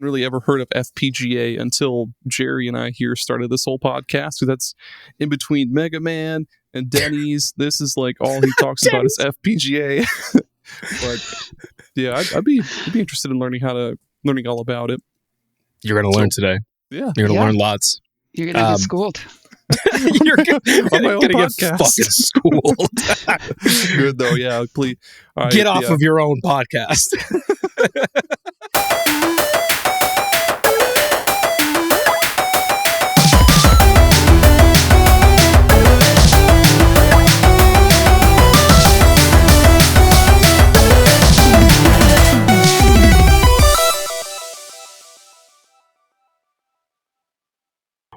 really ever heard of FPGA until Jerry and I here started this whole podcast. So that's in between Mega Man and Denny's. This is like all he talks about is FPGA. But yeah, I'd be interested in learning all about it. You're going to learn today. Yeah. You're going to learn lots. You're going to get schooled. You're going to get fucking schooled. Good though, yeah. Please get off of your own podcast.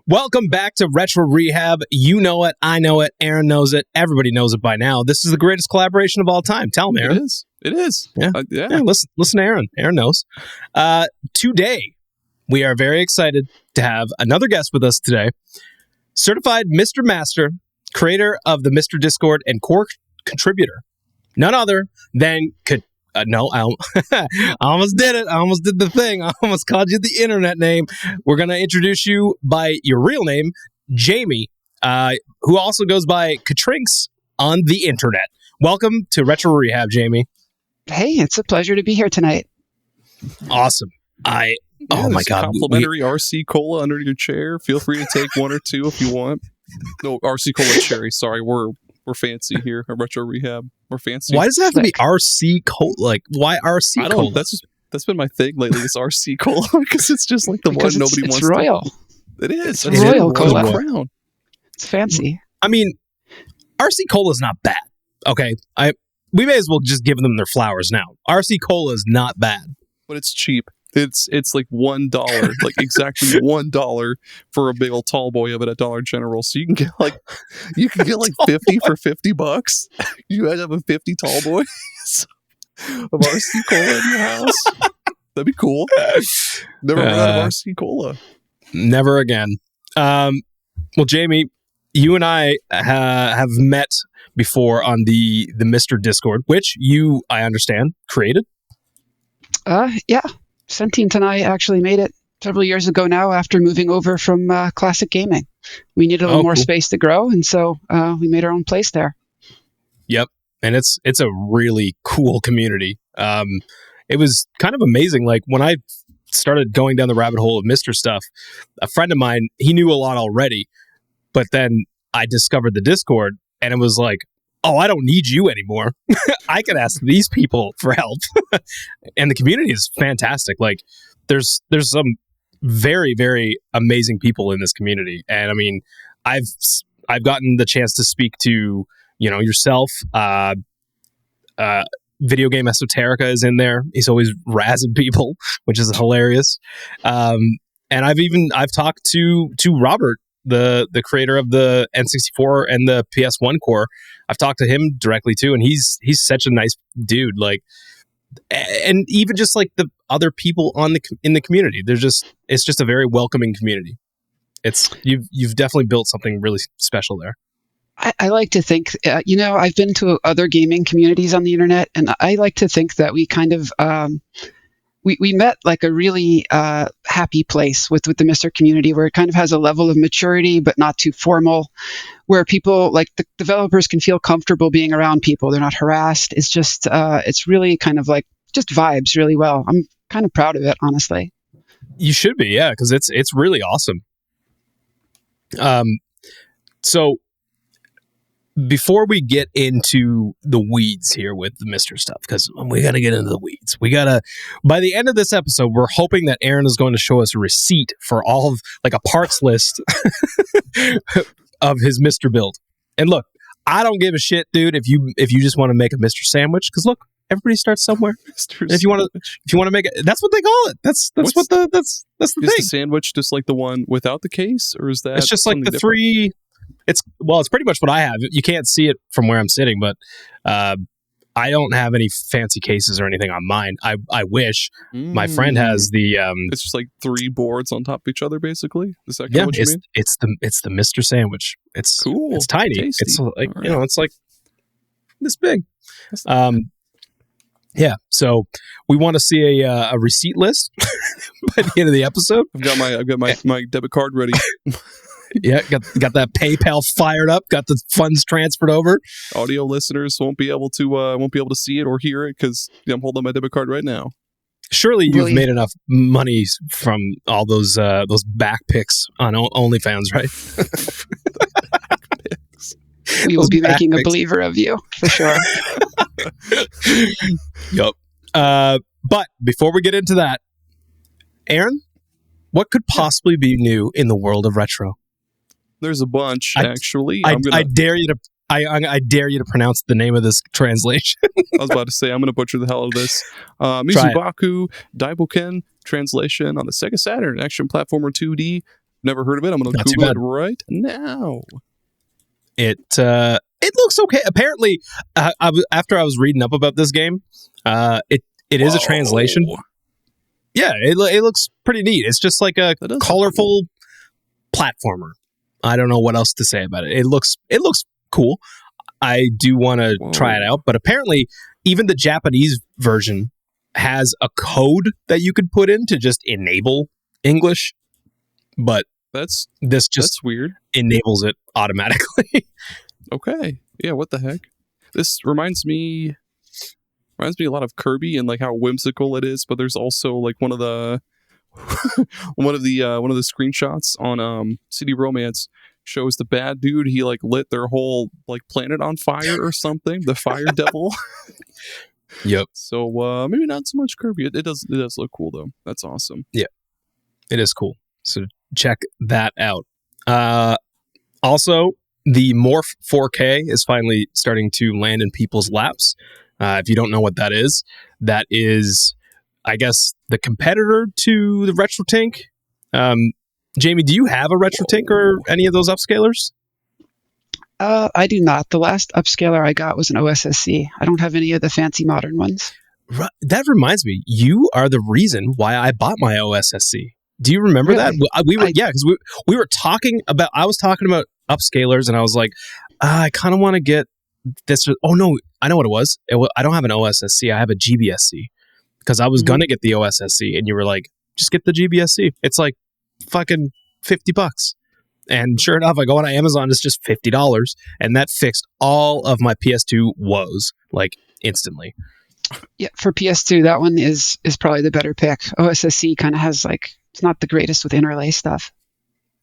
Welcome back to Retro Rehab. You know it. I know it. Aaron knows it. Everybody knows it by now. This is the greatest collaboration of all time. Tell him, Aaron. It is. Yeah. Listen to Aaron. Aaron knows. Today, we are very excited to have another guest with us today. Certified MiSTer Master, creator of the MiSTer Discord and core contributor. None other than... No, I almost did it. I almost did the thing. I almost called you the internet name. We're going to introduce you by your real name, Jamie, who also goes by Kitrinx on the internet. Welcome to Retro Rehab, Jamie. Hey, it's a pleasure to be here tonight. Awesome. Oh my God. Complimentary RC Cola under your chair. Feel free to take one or two if you want. No, RC Cola cherry. Sorry, we're fancy here at Retro Rehab. We're fancy. Why does it have to be RC Cola? Like, why RC I Cola? That's been my thing lately. Is RC Cola because it's just like the one nobody wants. It's royal. It is. It's royal cola. Crown. It's fancy. I mean, RC Cola is not bad. Okay, we may as well just give them their flowers now. RC Cola is not bad, but it's cheap. It's like $1, like exactly $1 for a big old tall boy of it at Dollar General. So you can get like 50 for $50. You guys have a 50 tall boys of RC Cola in your house. That'd be cool. Never run out of RC Cola. Never again. Well, Jamie, you and I have met before on the MiSTer Discord, which you, I understand, created. Yeah. Sentient and I actually made it several years ago now after moving over from classic gaming. We needed a little more space to grow, and so we made our own place there. Yep, and it's a really cool community. It was kind of amazing. Like when I started going down the rabbit hole of MiSTer stuff, a friend of mine, he knew a lot already, but then I discovered the Discord, and it was like, oh, I don't need you anymore. I can ask these people for help. And the community is fantastic. Like there's some very, very amazing people in this community. And I mean, I've gotten the chance to speak to, yourself. Video game Esoterica is in there. He's always razzing people, which is hilarious. And I've talked to Robert, the creator of the N64 and the PS1 core. I've talked to him directly too, and he's such a nice dude. Like, and even just like the other people in the community, it's just a very welcoming community. You've definitely built something really special there. I like to think, I've been to other gaming communities on the internet, and I like to think that we kind of we met like a really happy place with the MiSTer community, where it kind of has a level of maturity, but not too formal, where people, like the developers, can feel comfortable being around people. They're not harassed. It's just, it's really kind of like just vibes really well. I'm kind of proud of it, honestly. You should be, yeah, because it's really awesome. So before we get into the weeds here with the MiSTer stuff, because we got to get into the weeds. By the end of this episode, we're hoping that Aaron is going to show us a receipt for all of, like, a parts list of his MiSTer build. And look, I don't give a shit, dude, if you just want to make a MiSTer sandwich, because look, everybody starts somewhere. If you want to make it, that's what they call it. That's the thing. Is the sandwich just like the one without the case, or is that? It's just like the different? three. It's pretty much what I have. You can't see it from where I'm sitting, but I don't have any fancy cases or anything on mine. I wish. My friend has the. It's just like three boards on top of each other, basically. Is that what you mean? It's the MiSTer sandwich. It's cool. It's tiny. Tasty. It's like, right. It's like this big. Yeah, so we want to see a receipt list by the end of the episode. I've got my debit card ready. Yeah, got that PayPal fired up. Got the funds transferred over. Audio listeners won't be able to see it or hear it because I'm holding my debit card right now. Surely you've made enough money from all those back pics on OnlyFans, right? We will be making a believer of you for sure. Yup. But before we get into that, Aaron, what could possibly be new in the world of retro? There's a bunch, actually. I dare you to. I dare you to pronounce the name of this translation. I was about to say I'm going to butcher the hell out of this. Mizubaku Daibouken translation on the Sega Saturn action platformer 2D. Never heard of it. I'm going to Google it right now. It looks okay. Apparently, after I was reading up about this game, it is a translation. Yeah, it looks pretty neat. It's just like a colorful platformer. I don't know what else to say about it. It looks cool. I do want to try it out, but apparently even the Japanese version has a code that you could put in to just enable English, but that's weird. Enables it automatically. Okay. Yeah, what the heck? This reminds me a lot of Kirby and like how whimsical it is, but there's also like one of the screenshots on CD Romance shows the bad dude. He like lit their whole like planet on fire or something. The fire devil. Yep. So maybe not so much Kirby. It does look cool though. That's awesome. Yeah, it is cool. So check that out. Also, the Morph4K is finally starting to land in people's laps. If you don't know what that is, I guess, the competitor to the RetroTink. Jamie, do you have a RetroTink or any of those upscalers? I do not. The last upscaler I got was an OSSC. I don't have any of the fancy modern ones. That reminds me, you are the reason why I bought my OSSC. Do you remember that? Because we were talking about. I was talking about upscalers, and I was like, I kind of want to get this. Oh no, I know what it was. I don't have an OSSC. I have a GBSC because I was gonna get the OSSC, and you were like, just get the GBSC. It's like fucking $50. And sure enough, I go on Amazon, it's just $50, and that fixed all of my PS2 woes like instantly. Yeah, for PS2, that one is probably the better pick. OSSC kind of has like, it's not the greatest with interlay stuff.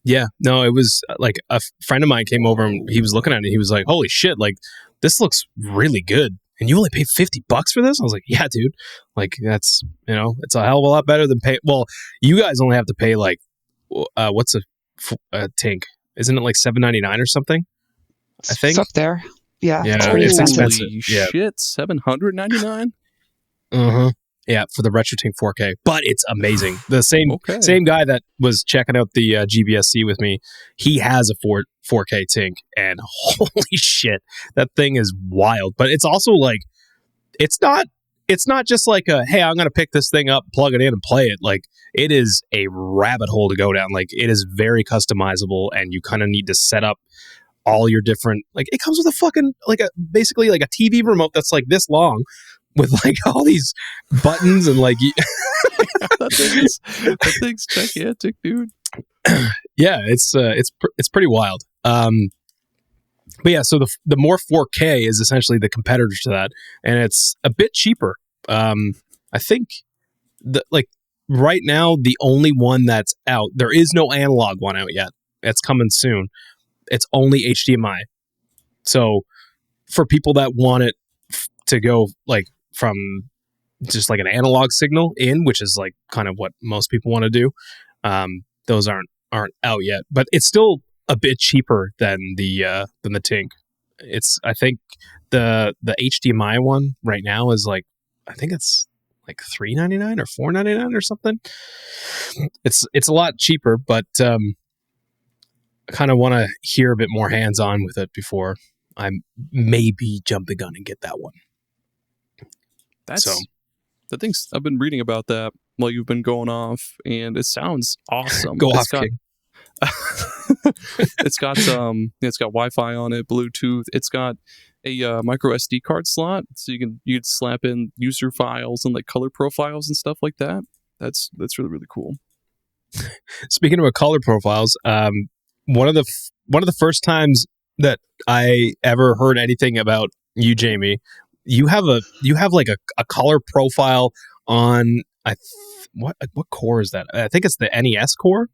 Yeah, no, it was like a friend of mine came over and he was looking at it. He was like, "Holy shit! Like this looks really good." And you only paid $50 for this? I was like, "Yeah, dude. Like that's it's a hell of a lot better than pay." Well, you guys only have to pay like what's a tank? Isn't it like $7.99 or something? I think it's up there. Yeah, it's expensive. Shit, $799. Yeah, for the RetroTink 4K, but it's amazing. The same guy that was checking out the GBSC with me, he has a 4K Tink, and holy shit, that thing is wild. But it's also like, it's not just like a, hey, I'm gonna pick this thing up, plug it in, and play it. Like, it is a rabbit hole to go down. Like, it is very customizable, and you kind of need to set up all your different. Like, it comes with a fucking basically like a TV remote that's like this long, with like all these buttons and like that thing's gigantic, dude. Yeah, it's pretty wild. But yeah, so the Morph4K is essentially the competitor to that, and it's a bit cheaper. I think right now the only one that's out, there is no analog one out yet. It's coming soon. It's only HDMI. So for people that want it to go like from just like an analog signal in, which is like kind of what most people want to do, those aren't out yet, but it's still a bit cheaper than the Tink. It's, I think the HDMI one right now is like, I think it's like $3.99 or $4.99 or something. It's a lot cheaper, but I kind of want to hear a bit more hands-on with it before I maybe jump the gun and get that one. The things I've been reading about that while you've been going off, and it sounds awesome. Go off, King. It's got Wi-Fi on it, Bluetooth. It's got a micro SD card slot, so you'd slap in user files and like color profiles and stuff like that. That's really, really cool. Speaking of color profiles, one of the first times that I ever heard anything about you, Jamie, you have like a color profile on what core is that? I think it's the NES core.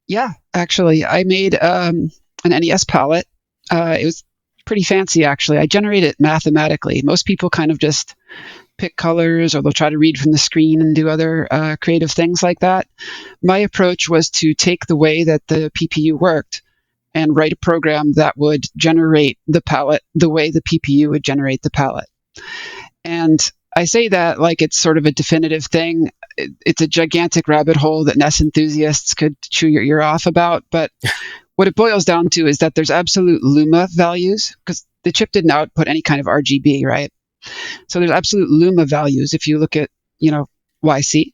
Yeah, actually, I made an NES palette. It was pretty fancy, actually. I generated it mathematically. Most people kind of just pick colors, or they'll try to read from the screen and do other creative things like that. My approach was to take the way that the PPU worked and write a program that would generate the palette the way the PPU would generate the palette. And I say that like it's sort of a definitive thing. It's a gigantic rabbit hole that NES enthusiasts could chew your ear off about. But what it boils down to is that there's absolute luma values, because the chip didn't output any kind of RGB, right? So there's absolute luma values if you look at, YC.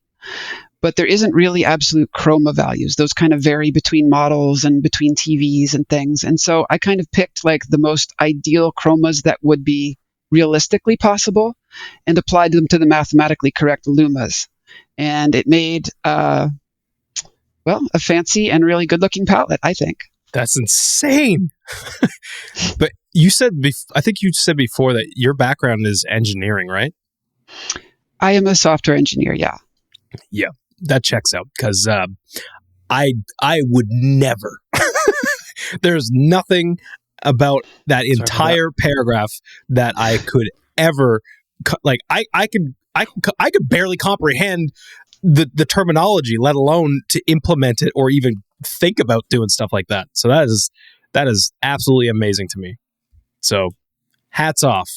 But there isn't really absolute chroma values. Those kind of vary between models and between TVs and things. And so I kind of picked like the most ideal chromas that would be realistically possible and applied them to the mathematically correct lumas. And it made, a fancy and really good-looking palette, I think. That's insane. But you said, I think you said before that your background is engineering, right? I am a software engineer, yeah. Yeah, that checks out, because I would never. There's nothing about that entire paragraph that I could ever like. I could barely comprehend the terminology, let alone to implement it or even think about doing stuff like that. So that is absolutely amazing to me. So hats off.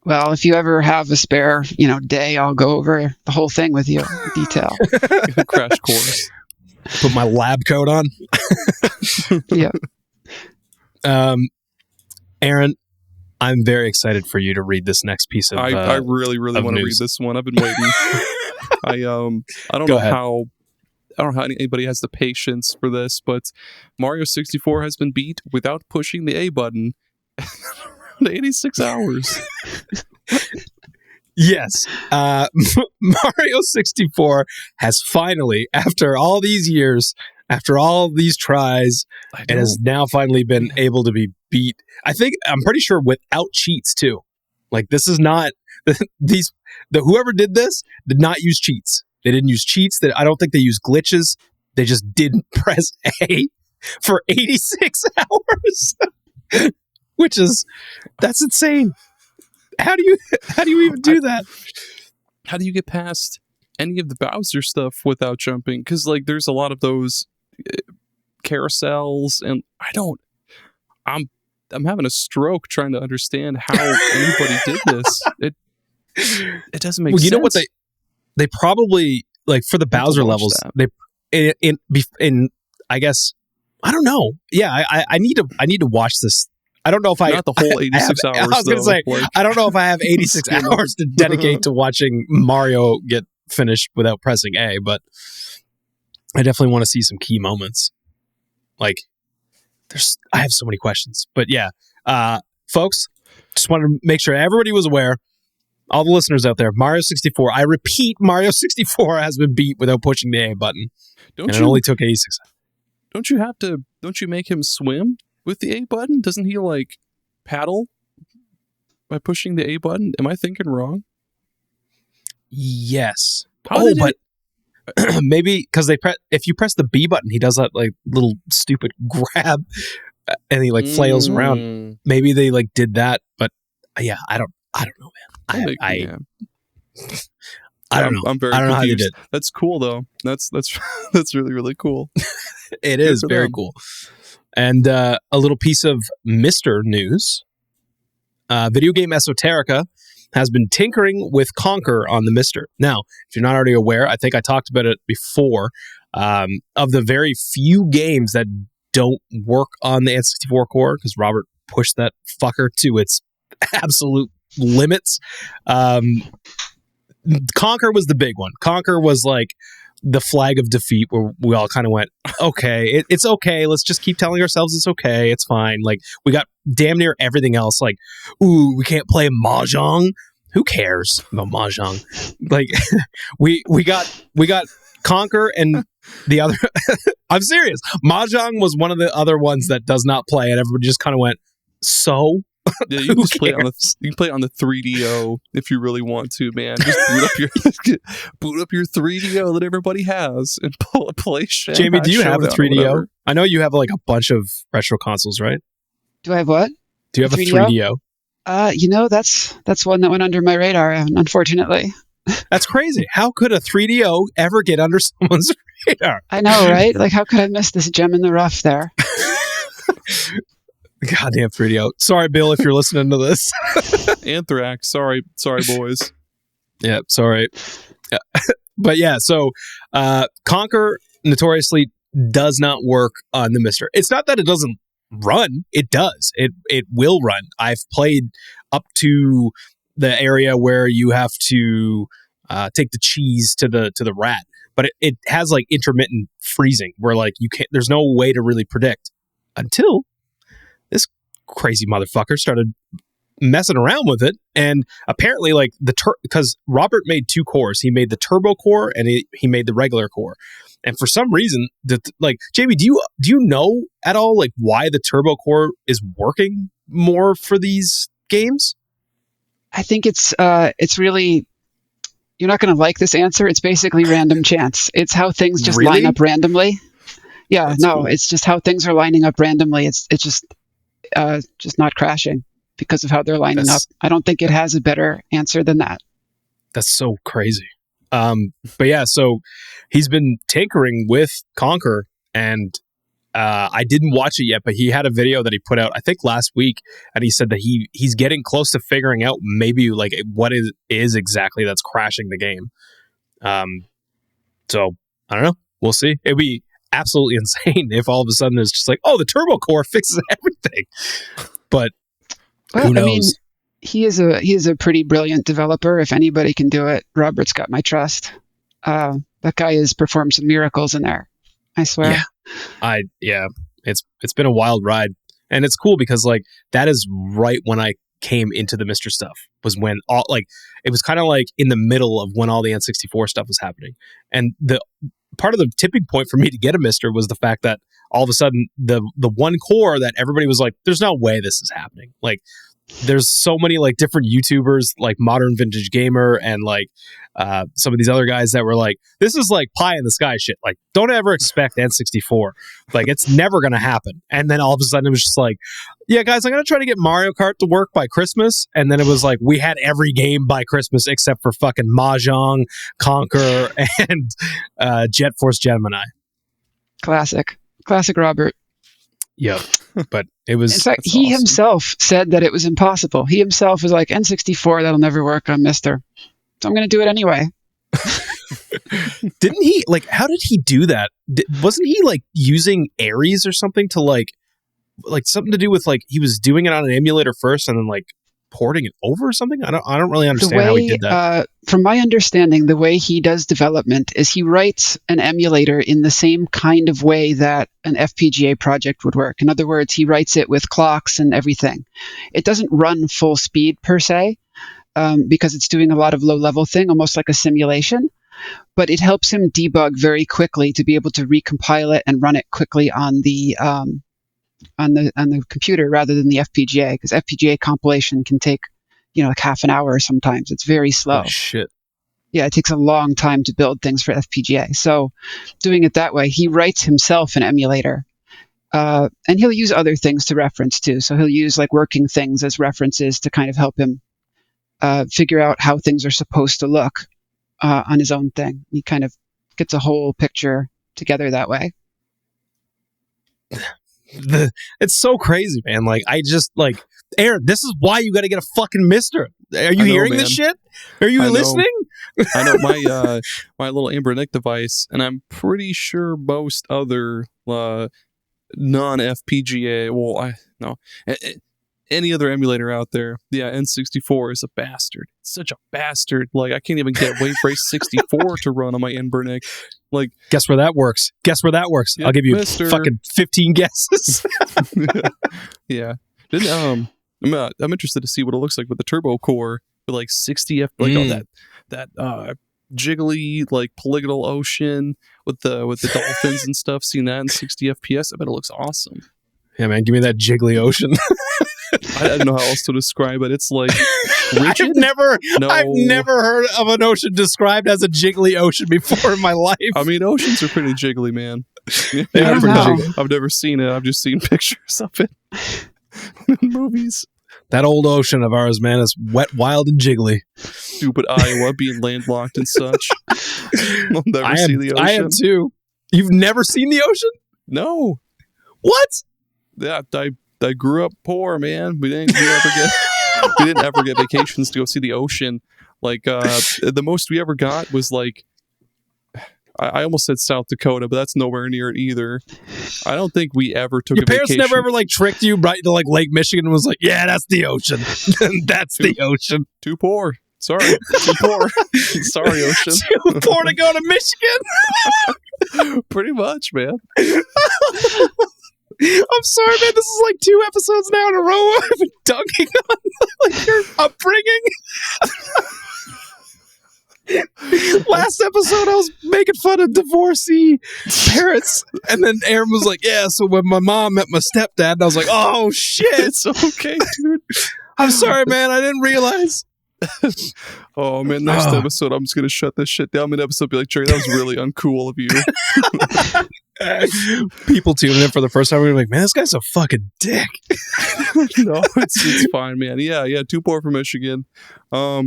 Well, if you ever have a spare, day, I'll go over the whole thing with you in detail. Crash course. Put my lab coat on. Yeah. Aaron, I'm very excited for you to read this next piece of I really, really want to read this one. I've been waiting. I don't know how anybody has the patience for this, but Mario 64 has been beat without pushing the A button around 86 hours. Yes. Mario 64 has finally, after all these years, after all these tries, it has now finally been able to be beat. I'm pretty sure without cheats too. Like, this is not whoever did this did not use cheats. They didn't use cheats. I don't think they used glitches. They just didn't press A for 86 hours, that's insane. How do you even do that? How do you get past any of the Bowser stuff without jumping? Because like there's a lot of those carousels, and I'm having a stroke trying to understand how anybody did this. It doesn't make sense. You know what they probably, like, for the Bowser levels, they in I guess, I don't know. Yeah, I need to watch this. I don't know if not the whole 86 hours. I was going to say, I don't know if I have 86 hours to dedicate to watching Mario get finished without pressing A, but I definitely want to see some key moments. Like, I have so many questions, but yeah, folks, just wanted to make sure everybody was aware. All the listeners out there, Mario 64. I repeat, Mario 64 has been beat without pushing the A button. It only took 86. Don't you make him swim with the A button? Doesn't he like paddle by pushing the A button? Am I thinking wrong? Yes. But maybe because if you press the B button, he does that like little stupid grab and he like flails around. Maybe they like did that, but yeah, I don't know, man. I don't know. I'm very confused. How you did. That's cool though. That's really, really cool. It is very cool. And a little piece of MiSTer news. Video game Esoterica has been tinkering with Conker on the MiSTer. Now, if you're not already aware, I think I talked about it before, of the very few games that don't work on the N64 core, because Robert pushed that fucker to its absolute limits. Conker was the big one. Conker was like the flag of defeat where we all kind of went, okay, it's okay. Let's just keep telling ourselves it's okay. It's fine. Like, we got damn near everything else. Like, ooh, we can't play Mahjong. Who cares about Mahjong? Like, we got Conker and the other. I'm serious. Mahjong was one of the other ones that does not play, and everybody just kind of went, so. Yeah, you can just play it on you can play it on the 3DO if you really want to, man. Just boot up your 3DO that everybody has and play shit. Jamie, do you have a 3DO? I know you have like a bunch of retro consoles, right? Do I have what? Do you have a 3DO? That's one that went under my radar, unfortunately. That's crazy. How could a 3DO ever get under someone's radar? I know, right? Like, how could I miss this gem in the rough there? Goddamn 3DO. Sorry, Bill, if you're listening to this. Anthrax. Sorry, boys. Yeah, sorry. Yeah. But yeah, so Conker notoriously does not work on the MiSTer. It's not that it doesn't run. It does. It will run. I've played up to the area where you have to take the cheese to the rat, but it has like intermittent freezing where like you can't. There's no way to really predict until this crazy motherfucker started messing around with it, and apparently like because Robert made 2 cores. He made the turbo core and he made the regular core. And for some reason, like, Jamie, do you know at all like why the turbo core is working more for these games? I think it's really, you're not going to like this answer. It's basically random chance. It's how things just line up randomly. Yeah, that's cool. It's just how things are lining up randomly. It's just not crashing because of how they're lining up. I don't think it has a better answer than that. That's so crazy. But yeah, so he's been tinkering with Conker, and I didn't watch it yet, but he had a video that he put out, I think last week, and he said that he's getting close to figuring out maybe like what is exactly that's crashing the game. So I don't know. We'll see. It'd be absolutely insane if all of a sudden it's just like, oh, the turbo core fixes everything. But who knows? I mean, he is a pretty brilliant developer. If anybody can do it, Robert's got my trust. That guy has performed some miracles in there, I swear. Yeah. It's been a wild ride, and it's cool because like that is right when I came into the MiSTer stuff, was when all like it was kind of like in the middle of when all the N64 stuff was happening, and the part of the tipping point for me to get a MiSTer was the fact that all of a sudden the one core that everybody was like, there's no way this is happening. Like, there's so many like different YouTubers like Modern Vintage Gamer and like some of these other guys that were like, this is like pie in the sky shit. Like, don't ever expect N64. Like, it's never going to happen. And then all of a sudden it was just like, yeah, guys, I'm going to try to get Mario Kart to work by Christmas. And then it was like, we had every game by Christmas except for fucking Mahjong, Conker, and Jet Force Gemini. Classic Robert. Yep. But it was... In fact, he himself said that it was impossible. He himself was like, N64, that'll never work on MiSTer. So I'm going to do it anyway. Didn't he... Like, how did he do that? Wasn't he, like, using Aries or something to, like something to do with, like, he was doing it on an emulator first and then, like, porting it over or something? I don't really understand how he did that. From my understanding, the way he does development is he writes an emulator in the same kind of way that an FPGA project would work. In other words, he writes it with clocks and everything. It doesn't run full speed per se, because it's doing a lot of low-level thing, almost like a simulation. But it helps him debug very quickly to be able to recompile it and run it quickly on the computer rather than the FPGA, because FPGA compilation can take, like half an hour sometimes. It's very slow. Oh, shit. Yeah, it takes a long time to build things for FPGA. So doing it that way, he writes himself an emulator. And he'll use other things to reference too. So he'll use like working things as references to kind of help him figure out how things are supposed to look on his own thing. He kind of gets a whole picture together that way. It's so crazy, man. Like, I just like, Aaron, this is why you got to get a fucking MiSTer. Are you hearing this shit? Are you listening? I know my little Anbernic device, and I'm pretty sure most other non-FPGA. Well, any other emulator out there, yeah, N64 is a bastard. It's such a bastard. Like, I can't even get Wave Race 64 to run on my Anbernic. Like, guess where that works? Yep, I'll give you MiSTer. fucking 15 guesses. Yeah. Then, I'm interested to see what it looks like with the turbo core with like 60 like that jiggly like polygonal ocean with the dolphins and stuff. Seeing that in 60 FPS, I bet it looks awesome. Yeah, man, give me that jiggly ocean. I don't know how else to describe it. It's like rigid. I've never heard of an ocean described as a jiggly ocean before in my life. I mean, oceans are pretty jiggly, man. They are pretty jiggly. I've never seen it. I've just seen pictures of it in movies. That old ocean of ours, man, is wet, wild, and jiggly. Stupid Iowa being landlocked and such. I'll never see the ocean. I am too. You've never seen the ocean? No. What? Yeah, I grew up poor, man. We didn't ever get vacations to go see the ocean. Like the most we ever got was like, I almost said South Dakota, but that's nowhere near it either. I don't think we ever took Your a vacation. parents never ever like tricked you right to like Lake Michigan and was like, yeah, that's the ocean. That's the ocean. Too poor. Sorry. Too poor. Sorry, ocean. Too poor to go to Michigan. Pretty much, man. I'm sorry, man. This is like 2 episodes now in a row I've been dunking on like your upbringing. Last episode, I was making fun of divorcee parents, and then Aaron was like, "Yeah." So when my mom met my stepdad, and I was like, "Oh shit, It's okay, dude. I'm sorry, man. I didn't realize." Oh man, next episode I'm just gonna shut this shit down. Mid-episode, be like, Jerry, that was really uncool of you. People tuning in for the first time, we're like, "Man, this guy's a fucking dick." No, it's fine, man. Yeah, too poor for Michigan. Yeah,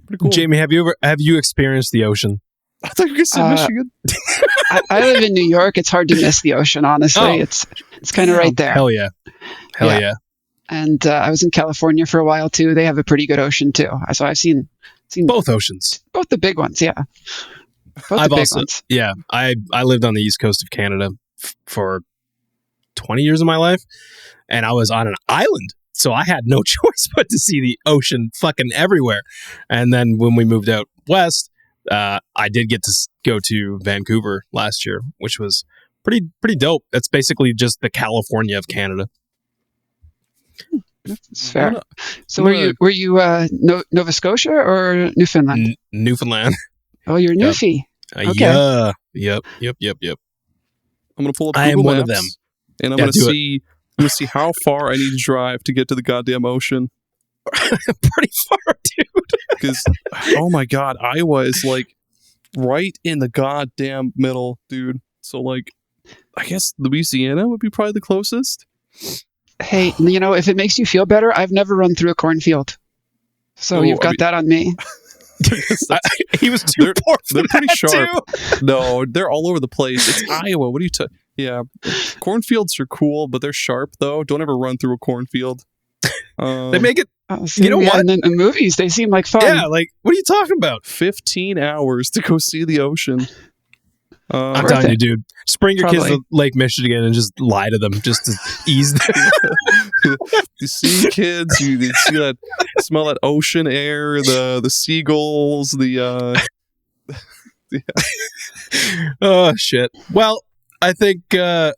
pretty cool. Jamie, have you experienced the ocean? I thought you were gonna say Michigan. I live in New York. It's hard to miss the ocean, honestly. Oh. It's kind of right there. Hell yeah. And I was in California for a while too. They have a pretty good ocean too. So I've seen Both oceans. both the big ones. Yeah, both I've the big also, ones. yeah, I lived on the east coast of Canada for 20 years of my life, and I was on an island, so I had no choice but to see the ocean fucking everywhere. And then when we moved out west, I did get to go to Vancouver last year, which was pretty dope. That's basically just the California of Canada. It's fair. So were you Nova Scotia or Newfoundland? Newfoundland. Oh, you're Newfie. Okay. Yeah. Yep. I'm gonna pull up. I am Google one of Maps, them. and I'm gonna see how far I need to drive to get to the goddamn ocean. Pretty far, dude. Because oh my god, Iowa is like right in the goddamn middle, dude. So like, I guess Louisiana would be probably the closest. Hey, if it makes you feel better, I've never run through a cornfield. So you've got that on me. He was too poor for they're pretty that sharp. too. No, they're all over the place. It's Iowa. What are you Yeah, cornfields are cool, but they're sharp though. Don't ever run through a cornfield. They make it. You know what? And then in movies, they seem like fun. Yeah, like what are you talking about? 15 hours to go see the ocean. I'm telling you, dude. Just bring your kids to Lake Michigan and just lie to them, just to ease them. You see kids, you see that, smell that ocean air, the seagulls, the Oh shit. Well, I think that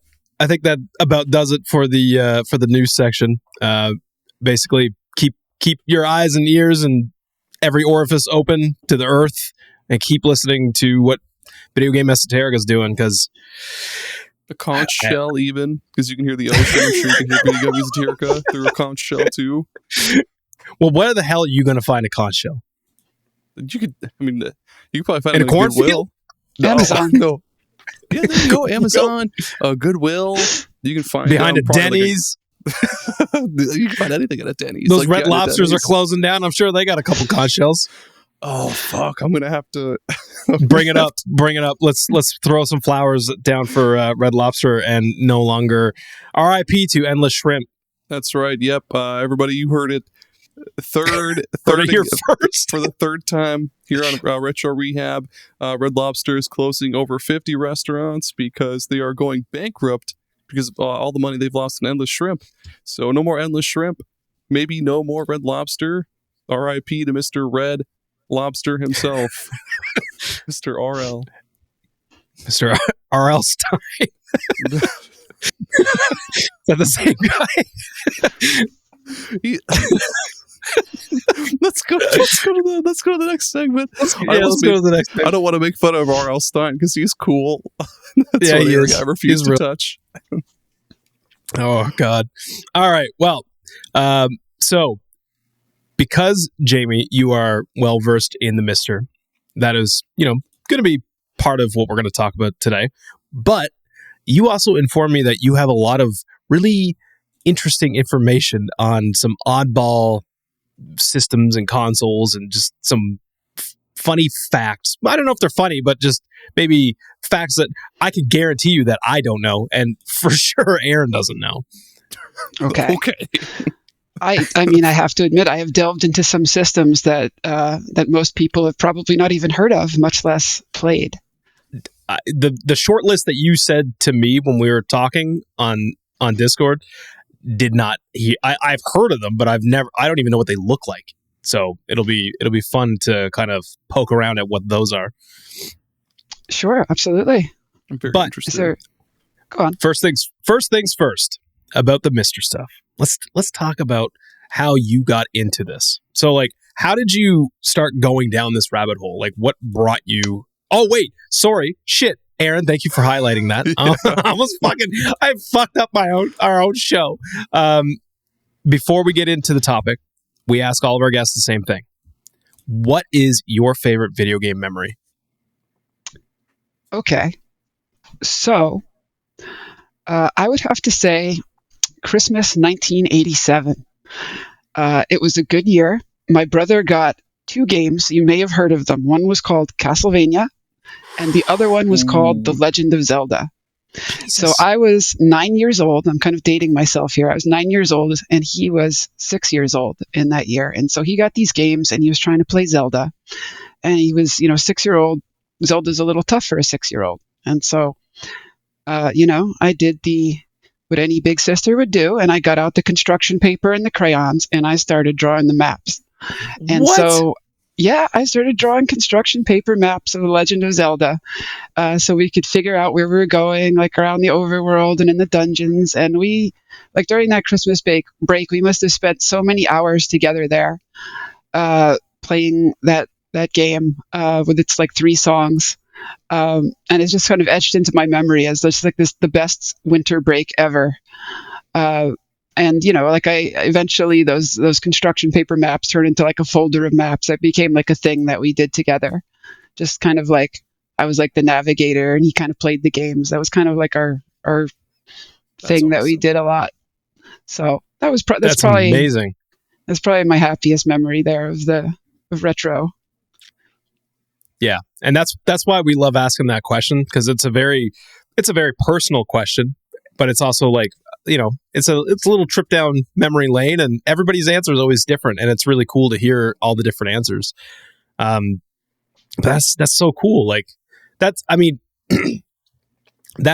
about does it for the news section. Basically, keep your eyes and ears and every orifice open to the earth, and keep listening to what Video Game Esoterica is doing, because the conch shell, even because you can hear the ocean. I'm sure you can hear Video Game Esoterica through a conch shell too. Well, where the hell are you going to find a conch shell? You could probably find in it a cornfield. No, Amazon. No. Yeah, there you go. Amazon, Goodwill. You can find behind a Denny's. You can find anything at a Denny's. Those Red Lobsters are closing down. I'm sure they got a couple conch shells. Oh fuck! I'm gonna have to bring it up. Let's throw some flowers down for Red Lobster, and no longer R.I.P. to Endless Shrimp. That's right. Yep. Everybody, you heard it. Third here first for the third time here on Retro Rehab. Red Lobster is closing over 50 restaurants because they are going bankrupt because all the money they've lost in Endless Shrimp. So no more Endless Shrimp. Maybe no more Red Lobster. R.I.P. to Mr. Red Lobster himself, Mr. RL. Mr. R.L. Stein. Is that the same guy? Let's go to the next segment. Let's go to the next segment. I don't want to make fun of R.L. Stein because he's cool. That's yeah, what he is. I refuse to touch. Oh God! All right. Well, so because Jamie, you are well versed in the MiSTer, that is, going to be part of what we're going to talk about today. But you also informed me that you have a lot of really interesting information on some oddball systems and consoles and just some funny facts. I don't know if they're funny, but just maybe facts that I could guarantee you that I don't know, and for sure Aaron doesn't know. Okay. I mean, I have to admit, I have delved into some systems that most people have probably not even heard of, much less played. The short list that you said to me when we were talking on Discord did not. I've heard of them, but I don't even know what they look like. So it'll be fun to kind of poke around at what those are. Sure, absolutely. I'm very interested. Go on. First things first. About the MiSTer stuff. Let's talk about how you got into this. So, like, how did you start going down this rabbit hole? Like, what brought you? Oh, wait, sorry, shit, Aaron. Thank you for highlighting that. I fucked up our own show. Before we get into the topic, we ask all of our guests the same thing. What is your favorite video game memory? Okay, so I would have to say Christmas 1987. It was a good year. My brother got 2 games. You may have heard of them. One was called Castlevania, and the other one was called The Legend of Zelda. Jesus. So I was 9 years old. I'm kind of dating myself here. I was 9 years old, and he was 6 years old in that year. And so he got these games, and he was trying to play Zelda. And he was, 6-year-old. Zelda's a little tough for a 6-year-old. And so, I did what any big sister would do, and I got out the construction paper and the crayons, and I started drawing the maps. And so, I started drawing construction paper maps of The Legend of Zelda, so we could figure out where we were going, like around the overworld and in the dungeons. And we, like during that Christmas break, we must have spent so many hours together there, playing that game with its like 3 songs. And it's just kind of etched into my memory as just like the best winter break ever. And I eventually those construction paper maps turned into like a folder of maps that became like a thing that we did together. Just kind of like I was like the navigator and he kind of played the games. That was kind of like our thing awesome. That we did a lot. So that's probably amazing. That's probably my happiest memory there of retro. Yeah, and that's why we love asking that question, because it's a very personal question, but it's also like, it's a little trip down memory lane, and everybody's answer is always different, and it's really cool to hear all the different answers. That's so cool. Like that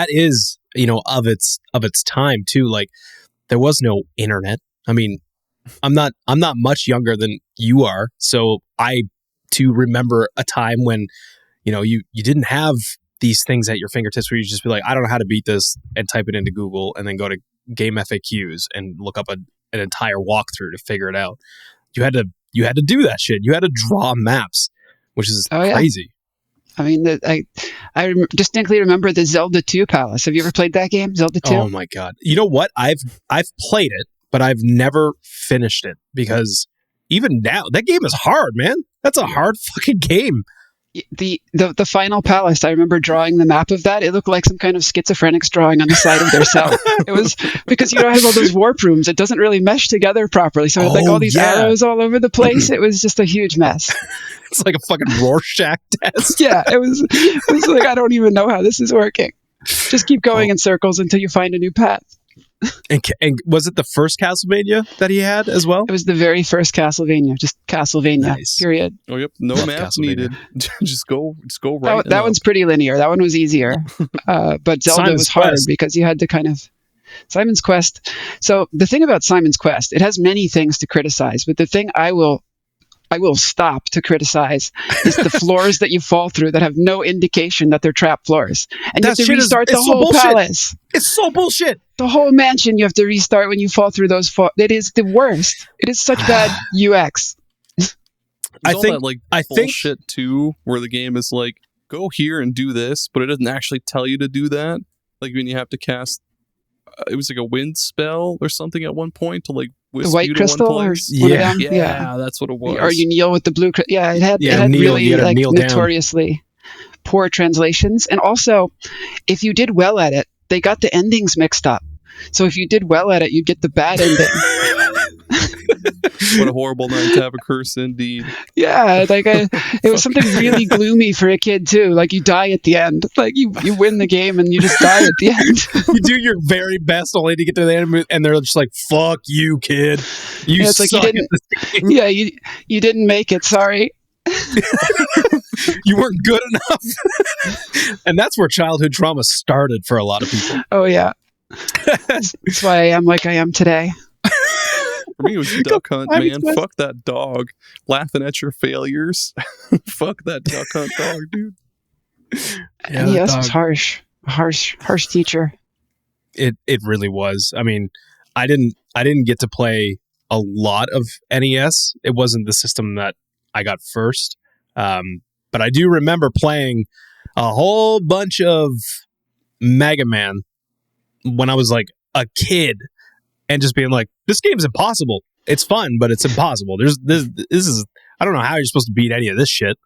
is, of its time too. Like there was no internet. I mean, I'm not much younger than you are, so I to remember a time when, you didn't have these things at your fingertips where you just be like, I don't know how to beat this, and type it into Google and then go to Game FAQs and look up an entire walkthrough to figure it out. You had to do that shit. You had to draw maps, which is crazy. I mean, I distinctly remember the Zelda 2 Palace. Have you ever played that game, Zelda 2? Oh my God. You know what? I've played it, but I've never finished it, because even now, that game is hard, man. That's a hard fucking game. The final palace, I remember drawing the map of that. It looked like some kind of schizophrenics drawing on the side of their cell. It was because I have all those warp rooms. It doesn't really mesh together properly. So it had like all these arrows all over the place. It was just a huge mess. It's like a fucking Rorschach test. Yeah, it was like, I don't even know how this is working. Just keep going in circles until you find a new path. And was it the first Castlevania that he had as well? It was the very first Castlevania, just Castlevania, nice. Period. Oh, yep. No map needed. just go right. That one's pretty linear. That one was easier. But Zelda was hard because you had to kind of Simon's Quest. So the thing about Simon's Quest, it has many things to criticize, but the thing I will stop to criticize is the floors that you fall through that have no indication that they're trap floors. And you have to restart the whole palace. It's so bullshit. The whole mansion you have to restart when you fall through those It is the worst. It is such bad UX. I think that bullshit too, where the game is like, go here and do this, but it doesn't actually tell you to do that. Like when you have to cast, it was like a wind spell or something at one point to like whisk the white you crystal to one or place. yeah, that's what it was. Or you kneel with the blue. It had kneel, really like notoriously poor translations, and also if you did well at it, they got the endings mixed up. So if you did well at it, you'd get the bad ending. What a horrible night to have a curse indeed. Yeah, like it was something really gloomy for a kid too. Like you die at the end. Like you win the game and you just die at the end. You do your very best only to get to the end, and they're just like, "Fuck you, kid. You it's suck like you didn't. Yeah, you didn't make it. Sorry. You weren't good enough." And that's where childhood trauma started for a lot of people. Oh yeah. That's why I'm like I am today. For me, it was Duck Hunt, man. Fuck that dog. Laughing at your failures. Fuck that Duck Hunt dog, dude. Yeah, NES was harsh teacher. It really was. I mean, I didn't get to play a lot of NES. It wasn't the system that I got first. But I do remember playing a whole bunch of Mega Man when I was like a kid. And just being like, this game's impossible. It's fun, but it's impossible. This is, I don't know how you're supposed to beat any of this shit.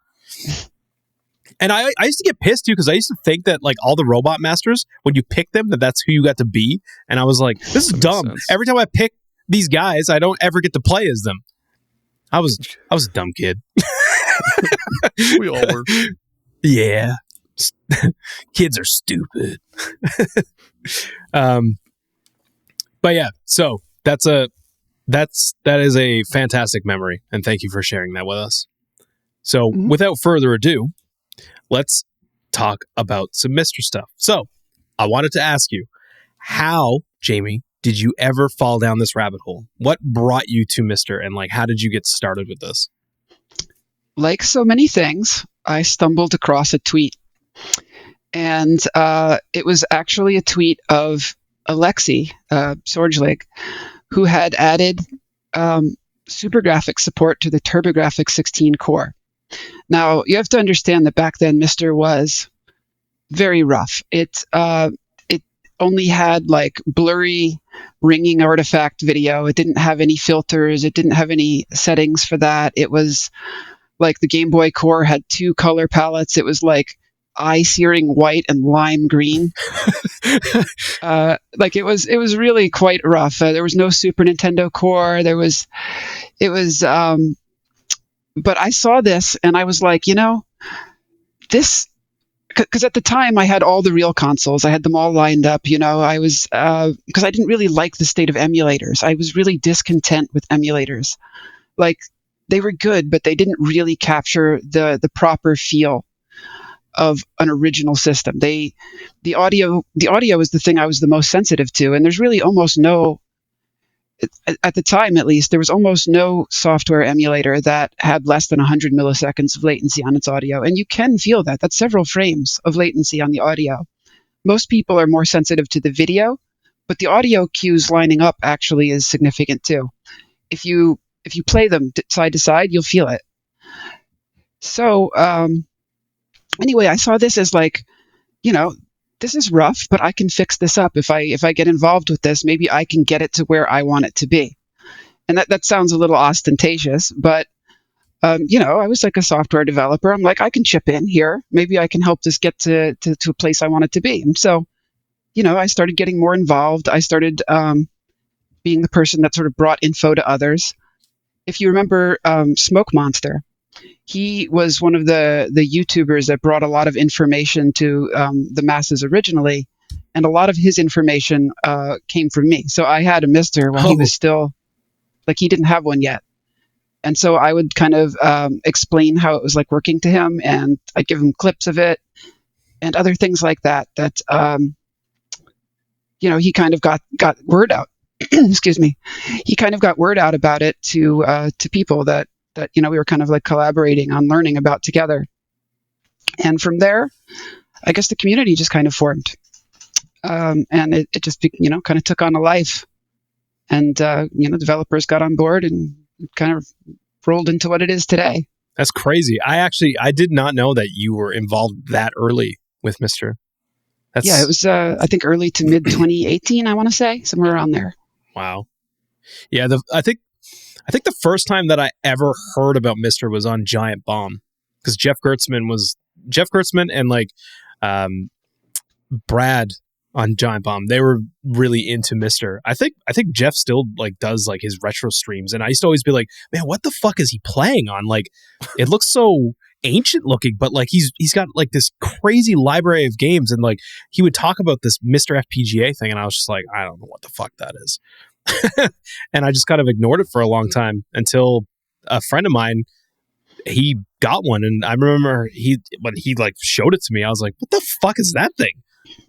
And I used to get pissed too, because I used to think that like all the Robot Masters, when you pick them, that's who you got to be. And I was like, this is dumb. Every time I pick these guys, I don't ever get to play as them. I was a dumb kid. We all were. Yeah. Kids are stupid. But yeah, so that is a fantastic memory, and thank you for sharing that with us. So without further ado, let's talk about some MiSTer stuff. So I wanted to ask you, how, Jamie, did you ever fall down this rabbit hole? What brought you to MiSTer, and like how did you get started with this? Like so many things, I stumbled across a tweet, and it was actually a tweet of Alexi Sorgelig, who had added SuperGrafx support to the TurboGrafx 16 core. Now, you have to understand that back then, MiSTer was very rough. It only had like blurry ringing artifact video. It didn't have any filters. It didn't have any settings for that. It was like the Game Boy core had 2 color palettes. It was like eye-searing white and lime green. Like it was really quite rough. There was no Super Nintendo core. But I saw this and I was like, this, because at the time I had all the real consoles. I had them all lined up. I was because I didn't really like the state of emulators. I was really discontent with emulators. Like they were good, but they didn't really capture the proper feel of an original system. The audio is the thing I was the most sensitive to, and there's really almost no, at the time at least, there was almost no software emulator that had less than 100 milliseconds of latency on its audio, and you can feel that. That's several frames of latency on the audio. Most people are more sensitive to the video, but the audio cues lining up actually is significant too. If you play them side to side, you'll feel it. So anyway, I saw this as like, this is rough, but I can fix this up. If I get involved with this, maybe I can get it to where I want it to be. And that sounds a little ostentatious, but I was like a software developer. I'm like, I can chip in here. Maybe I can help this get to a place I want it to be. And so, I started getting more involved. I started being the person that sort of brought info to others. If you remember Smoke Monster, he was one of the YouTubers that brought a lot of information to the masses originally, and a lot of his information came from me. So I had a MiSTer when he was still, like, he didn't have one yet. And so I would kind of explain how it was like working to him, and I'd give him clips of it and other things like that he kind of got word out. Excuse me. He kind of got word out about it to people that we were kind of like collaborating on learning about together. And from there, I guess the community just kind of formed. And it just, kind of took on a life. And, developers got on board and kind of rolled into what it is today. That's crazy. I did not know that you were involved that early with MiSTer. Yeah, it was, I think, early to mid 2018, I want to say, somewhere around there. Wow. Yeah, I think the first time that I ever heard about MiSTer was on Giant Bomb, because Jeff Gertzman and like Brad on Giant Bomb, they were really into MiSTer. I think Jeff still like does like his retro streams, and I used to always be like, man, what the fuck is he playing on? Like, it looks so ancient looking, but like he's got like this crazy library of games, and like he would talk about this MiSTer FPGA thing, and I was just like, I don't know what the fuck that is. And I just kind of ignored it for a long time until a friend of mine, he got one, and I remember when he like showed it to me, I was like, what the fuck is that thing?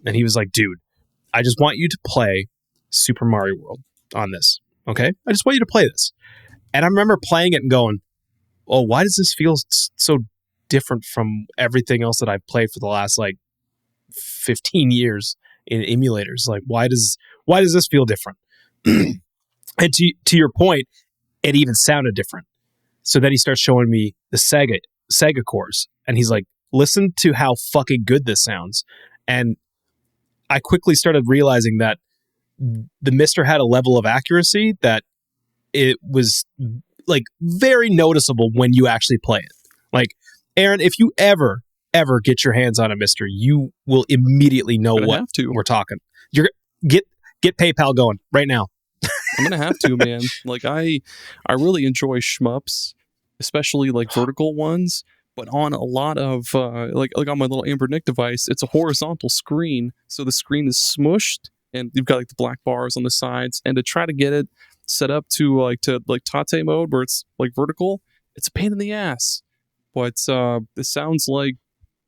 And he was like, dude, I just want you to play Super Mario World on this, okay? I just want you to play this. And I remember playing it and going, oh, why does this feel so different from everything else that I've played for the last like 15 years in emulators? Like, why does this feel different? And to your point, it even sounded different. So then he starts showing me the Sega cores, and he's like, listen to how fucking good this sounds. And I quickly started realizing that the MiSTer had a level of accuracy that it was like very noticeable when you actually play it. Like, Aaron, if you ever get your hands on a MiSTer, you will immediately know what we're talking. You're get PayPal going right now. I'm gonna have to, man. Like, I really enjoy shmups, especially like vertical ones. But on a lot of like on my little Anbernic device, it's a horizontal screen, so the screen is smushed, and you've got like the black bars on the sides. And to try to get it set up to Tate mode, where it's like vertical, it's a pain in the ass. But it sounds like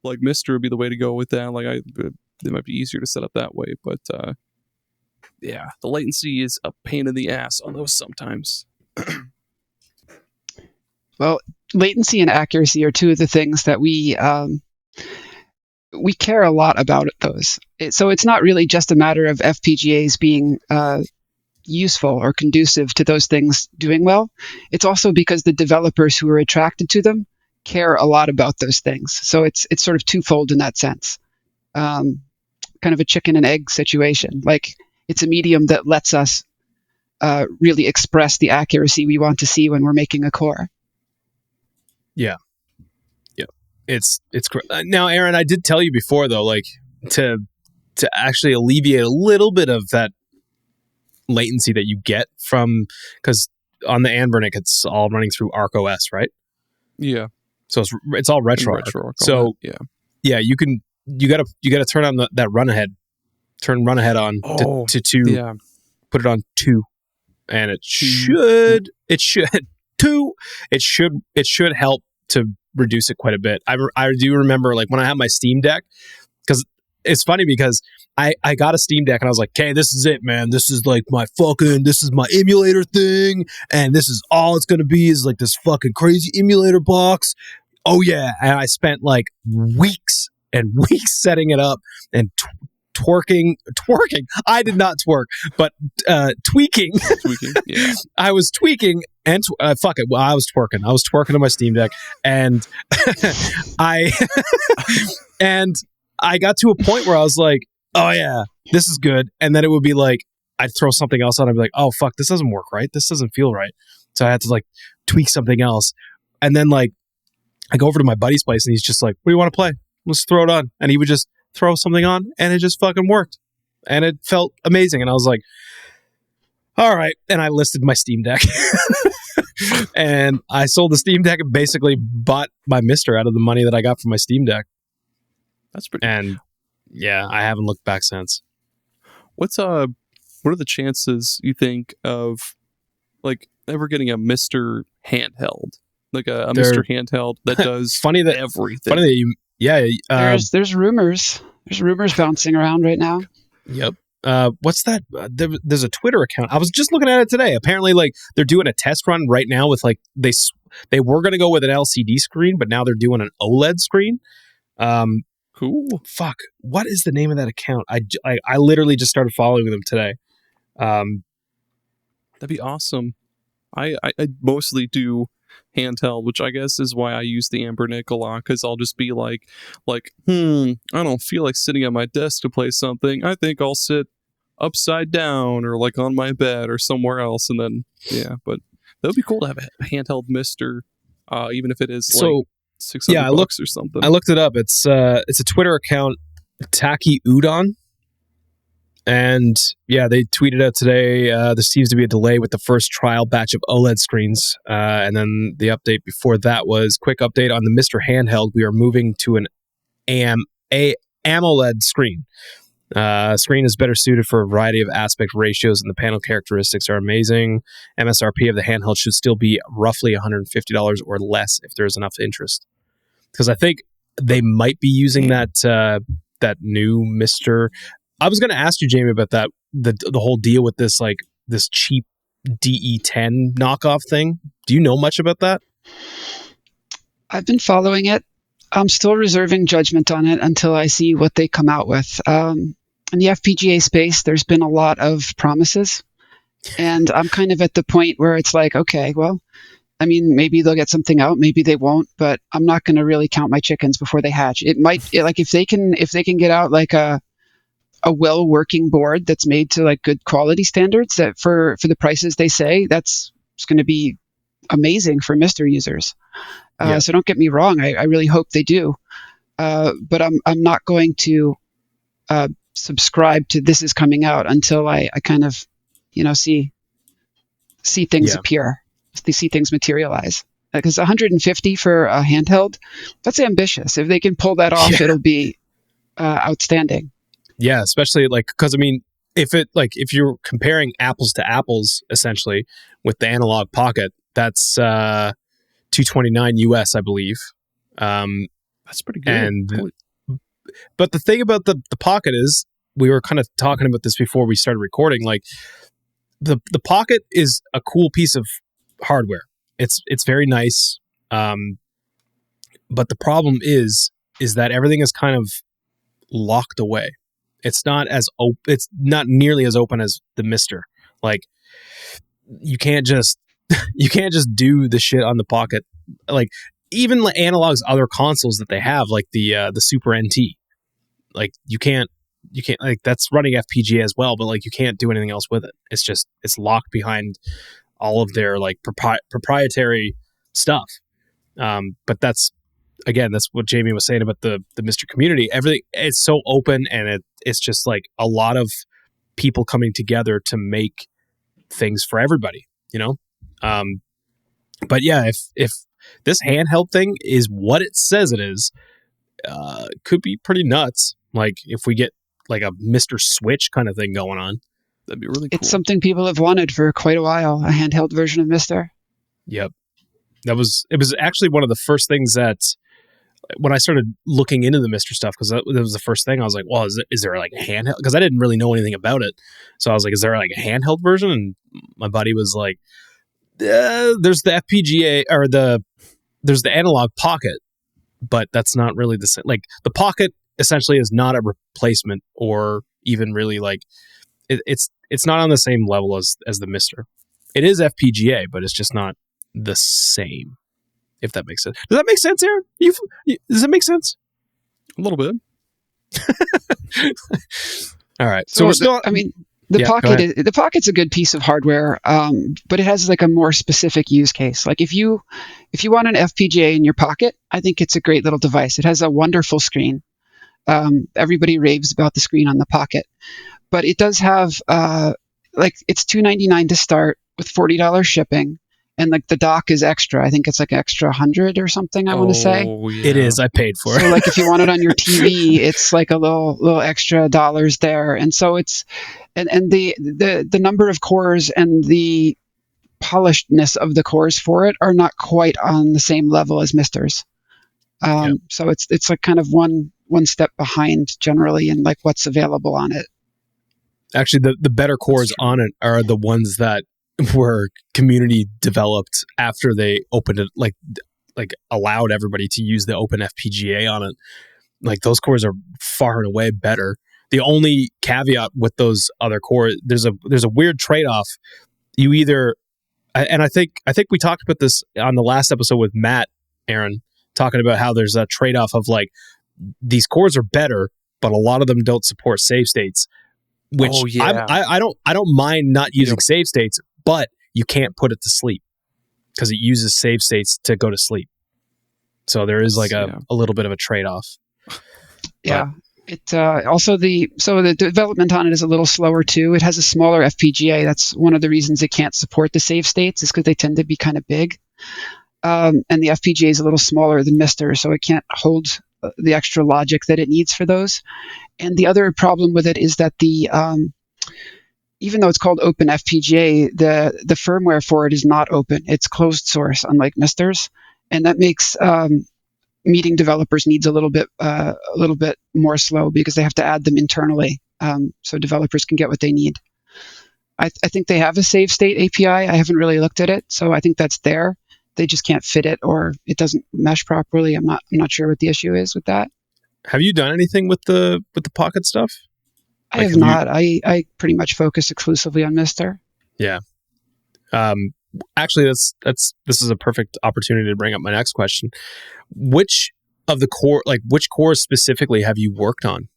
MiSTer would be the way to go with that. Like, it might be easier to set up that way, but yeah, the latency is a pain in the ass on those sometimes. Well, latency and accuracy are two of the things that we care a lot about at those. So it's not really just a matter of FPGAs being useful or conducive to those things doing well. It's also because the developers who are attracted to them care a lot about those things. So it's sort of twofold in that sense. Kind of a chicken and egg situation. Like, it's a medium that lets us really express the accuracy we want to see when we're making a core. Yeah. It's now, Aaron, I did tell you before though, like to actually alleviate a little bit of that latency that you get from, because on the Anbernic it's all running through ArcOS, right? Yeah. So it's all RetroArch. So yeah, you gotta turn on that run ahead on to 2. Yeah. Put it on 2, and it should help to reduce it quite a bit. I do remember, like, when I had my Steam Deck, because it's funny because I got a Steam Deck and I was like, okay, this is it, man. This is like this is my emulator thing, and this is all it's gonna be, is like this fucking crazy emulator box. Oh yeah. And I spent like weeks and weeks setting it up and twerking. I did not twerk, but tweaking. Yeah. I was tweaking and fuck it. Well, I was twerking on my Steam Deck, and I got to a point where I was like, oh yeah, this is good. And then it would be like, I'd throw something else on. I'd be like, oh fuck, this doesn't work right. This doesn't feel right. So I had to like tweak something else. And then like I go over to my buddy's place and he's just like, what do you want to play? Let's throw it on. And he would just throw something on and it just fucking worked. And it felt amazing. And I was like, all right. And I listed my Steam Deck. And I sold the Steam Deck and basically bought my MiSTer out of the money that I got from my Steam Deck. That's pretty. And yeah, I haven't looked back since. What are the chances, you think, of like ever getting a MiSTer handheld, like a MiSTer handheld that does everything? Funny that you, yeah. There's rumors. There's rumors bouncing around right now. Yep. what's that? There's a Twitter account. I was just looking at it today. Apparently, like they're doing a test run right now with like they were going to go with an LCD screen, but now they're doing an OLED screen. Cool. Fuck. What is the name of that account? I literally just started following them today. That'd be awesome. I mostly do handheld, which I guess is why I use the Anbernic a lot, because I'll just be like, I don't feel like sitting at my desk to play something. I think I'll sit upside down or like on my bed or somewhere else, and then but that would be cool to have a handheld MiSTer, even if it is like $600 or something. I looked it up. It's a Twitter account, Taki Udon. And yeah, they tweeted out today, there seems to be a delay with the first trial batch of OLED screens. And then the update before that was quick update on the MiSTer handheld. We are moving to an AMOLED screen. Screen is better suited for a variety of aspect ratios, and the panel characteristics are amazing. MSRP of the handheld should still be roughly $150 or less if there's enough interest. Because I think they might be using that new MiSTer. I was going to ask you, Jamie, about that the whole deal with this like this cheap DE10 knockoff thing. Do you know much about that? I've been following it. I'm still reserving judgment on it until I see what they come out with. In the FPGA space, there's been a lot of promises, and I'm kind of at the point where it's like, okay, well, I mean, maybe they'll get something out, maybe they won't, but I'm not going to really count my chickens before they hatch. It might, like, if they can get out like a well working board that's made to like good quality standards that for the prices they say, it's going to be amazing for MiSTer users. So don't get me wrong, I really hope they do, but I'm not going to subscribe to this is coming out until I kind of see things appear, see things materialize. Because 150 for a handheld, that's ambitious. If they can pull that off, it'll be outstanding. Yeah, especially like because I mean, if you're comparing apples to apples, essentially with the Analogue Pocket, that's $229 US, I believe. That's pretty good. But the thing about the Pocket is, we were kind of talking about this before we started recording. Like the Pocket is a cool piece of hardware. It's very nice. But the problem is that everything is kind of locked away. It's not it's not nearly as open as the MiSTer. Like you can't just do the shit on the Pocket. Like even like Analogue's other consoles that they have, like the Super NT. Like you can't like that's running FPGA as well, but like you can't do anything else with it. It's locked behind all of their like proprietary stuff. But that's what Jamie was saying about the MiSTer community. Everything, it's so open, and it's just like a lot of people coming together to make things for everybody, but yeah, if this handheld thing is what it says it is, could be pretty nuts. Like if we get like a MiSTer Switch kind of thing going on, that'd be really cool. It's something people have wanted for quite a while, a handheld version of MiSTer. Yep. It was actually one of the first things that when I started looking into the MiSTer stuff, because that was the first thing I was like, well, is there like a handheld? Because I didn't really know anything about it. So I was like, is there like a handheld version? And my buddy was like, there's the FPGA or there's the Analogue Pocket, but that's not really the same. Like the Pocket essentially is not a replacement or even really like it's not on the same level as the MiSTer. It is FPGA, but it's just not the same. If that makes sense. Does that make sense, Aaron? Does that make sense? A little bit. All right. So we're still. The Pocket's a good piece of hardware, but it has like a more specific use case. Like if you want an FPGA in your pocket, I think it's a great little device. It has a wonderful screen. Everybody raves about the screen on the Pocket, but it does have it's $299 to start with $40 shipping. And like the dock is extra. I think it's like extra 100 or something. I want to say it is. I paid for it. So like if you want it on your TV, it's like a little extra dollars there. And so it's and the number of cores and the polishedness of the cores for it are not quite on the same level as MiSTer's. So it's like kind of one step behind generally in like what's available on it. Actually, the better cores on it are the ones that were community developed after they opened it, like allowed everybody to use the open FPGA on it. Like those cores are far and away better. The only caveat with those other cores, there's a weird trade-off. You either, and I think we talked about this on the last episode with Matt, Aaron, talking about how there's a trade-off of like these cores are better, but a lot of them don't support save states. Which I don't mind not using save states, but you can't put it to sleep because it uses save states to go to sleep. So there is like a little bit of a trade-off. Yeah. It also the development on it is a little slower too. It has a smaller FPGA. That's one of the reasons it can't support the save states, is because they tend to be kind of big. And the FPGA is a little smaller than MiSTer, so it can't hold the extra logic that it needs for those. And the other problem with it is that even though it's called Open FPGA, the firmware for it is not open. It's closed source, unlike MiSTer's, and that makes meeting developers needs a little bit more slow because they have to add them internally, so developers can get what they need. I think they have a save state API. I haven't really looked at it, so I think that's there. They just can't fit it, or it doesn't mesh properly. I'm not sure what the issue is with that. Have you done anything with the Pocket stuff? I have not. I pretty much focus exclusively on MiSTer. Yeah. Actually, this is a perfect opportunity to bring up my next question. Which cores specifically have you worked on?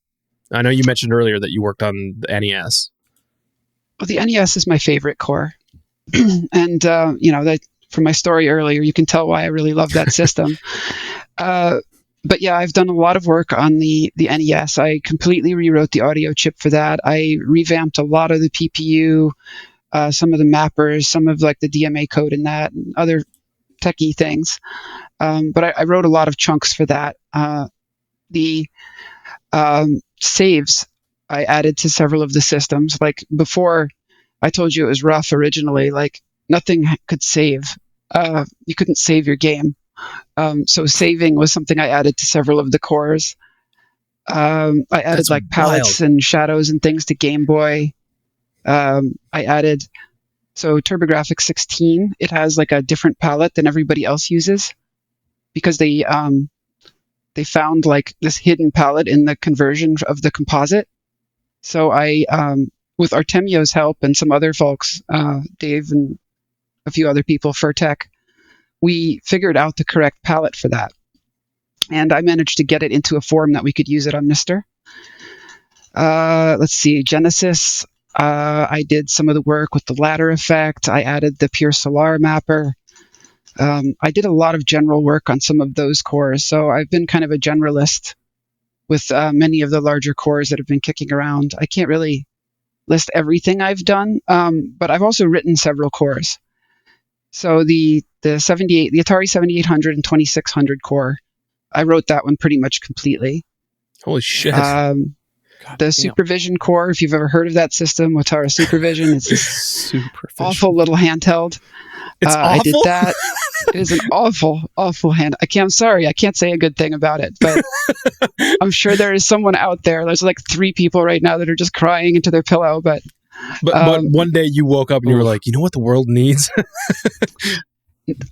I know you mentioned earlier that you worked on the NES. Well, the NES is my favorite core, and that from my story earlier, you can tell why I really love that system. But yeah, I've done a lot of work on the NES. I completely rewrote the audio chip for that. I revamped a lot of the PPU, some of the mappers, some of like the DMA code in that, and other techie things. But I wrote a lot of chunks for that. The saves I added to several of the systems. Like before, I told you it was rough originally. Like nothing could save. You couldn't save your game. So saving was something I added to several of the cores. I added That's like palettes and shadows and things to Game Boy. I added, so TurboGrafx 16, it has like a different palette than everybody else uses because they found like this hidden palette in the conversion of the composite. So I, with Artemio's help and some other folks, Dave and a few other people, Furtech, we figured out the correct palette for that. And I managed to get it into a form that we could use it on MiSTer. Let's see, Genesis. I did some of the work with the ladder effect. I added the Pure Solar mapper. I did a lot of general work on some of those cores. So I've been kind of a generalist with many of the larger cores that have been kicking around. I can't really list everything I've done, but I've also written several cores. So the Atari 7800 and 2600 core, I wrote that one pretty much completely. Holy shit. The Supervision core, if you've ever heard of that system, Atari Supervision, it's this awful little handheld. It's awful? I did that. It is an awful, awful hand. I'm sorry, I can't say a good thing about it, but I'm sure there is someone out there. There's like 3 people right now that are just crying into their pillow, but one day you woke up and you were like, you know what the world needs?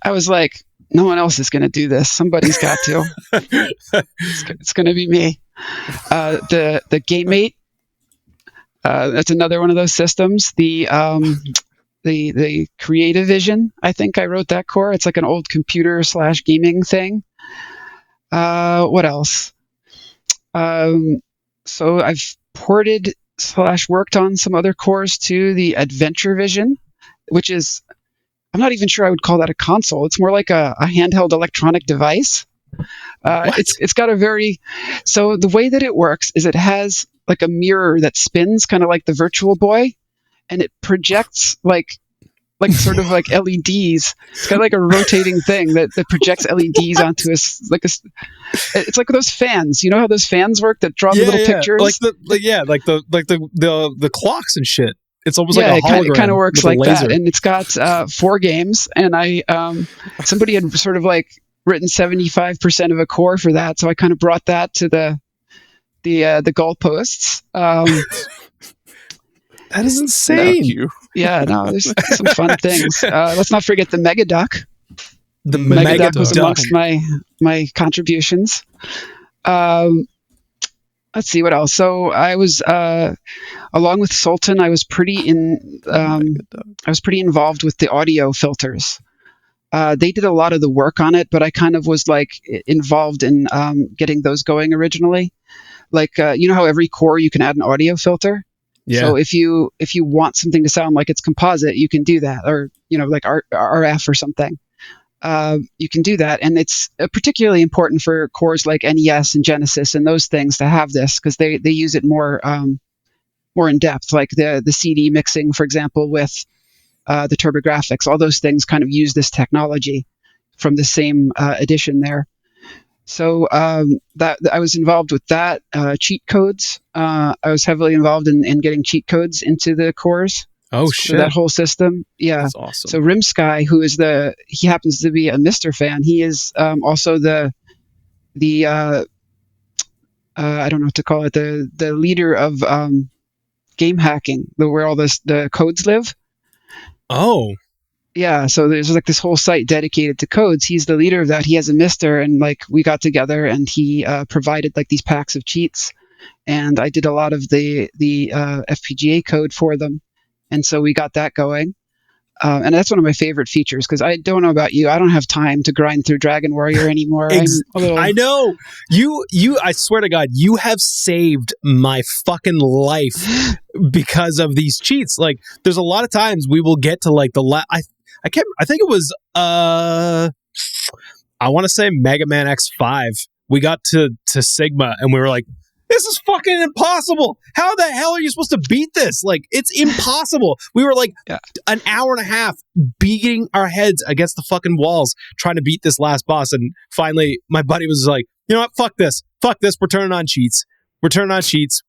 I was like, no one else is going to do this. Somebody's got to. It's going to be me. The GameMate, that's another one of those systems. The Creative Vision, I think I wrote that core. It's like an old computer / gaming thing. What else? So I've ported / worked on some other cores too. The Adventure Vision, which is, I'm not even sure I would call that a console. It's more like a handheld electronic device. It's got a so the way that it works is it has like a mirror that spins kind of like the Virtual Boy, and it projects like sort of like LEDs. It's got like a rotating thing that projects LEDs onto it's like those fans. You know how those fans work that draw the little pictures? Like the clocks and shit. It's almost like a hologram. It kind of works like that. And it's got 4 games, and somebody had sort of like written 75% of a core for that, so I kind of brought that to the goalposts. That is Thank insane. you. Yeah, no, there's some fun things. Let's not forget the Mega Duck. The Mega Duck was Duck. amongst my contributions. Let's see what else. So I was, along with Sultan, I was pretty involved with the audio filters. They did a lot of the work on it, but I kind of was like involved in getting those going originally. Like you know how every core you can add an audio filter. Yeah. So if you want something to sound like it's composite, you can do that, or like RF or something. You can do that, and it's particularly important for cores like NES and Genesis and those things to have this, because they use it more in depth, like the CD mixing, for example, with the TurboGrafx. All those things kind of use this technology from the same edition there. So that I was involved with that. Cheat codes. I was heavily involved in getting cheat codes into the cores. Oh, So shit. that whole system, yeah. That's awesome. So Rimsky, who is he happens to be a MiSTer fan. He is also the I don't know what to call it, the leader of game hacking, where all the codes live. Oh. Yeah, so there's like this whole site dedicated to codes. He's the leader of that. He has a MiSTer, and like we got together, and he provided like these packs of cheats, and I did a lot of the FPGA code for them, and so we got that going. And that's one of my favorite features, because I don't know about you, I don't have time to grind through Dragon Warrior anymore. I know you. I swear to God, you have saved my fucking life because of these cheats. Like, there's a lot of times we will get to like I think it was I want to say Mega Man X5. We got to Sigma, and we were like, this is fucking impossible. How the hell are you supposed to beat this? Like, it's impossible. We were like an hour and a half beating our heads against the fucking walls trying to beat this last boss. And finally, my buddy was like, you know what? Fuck this. Fuck this. We're turning on cheats.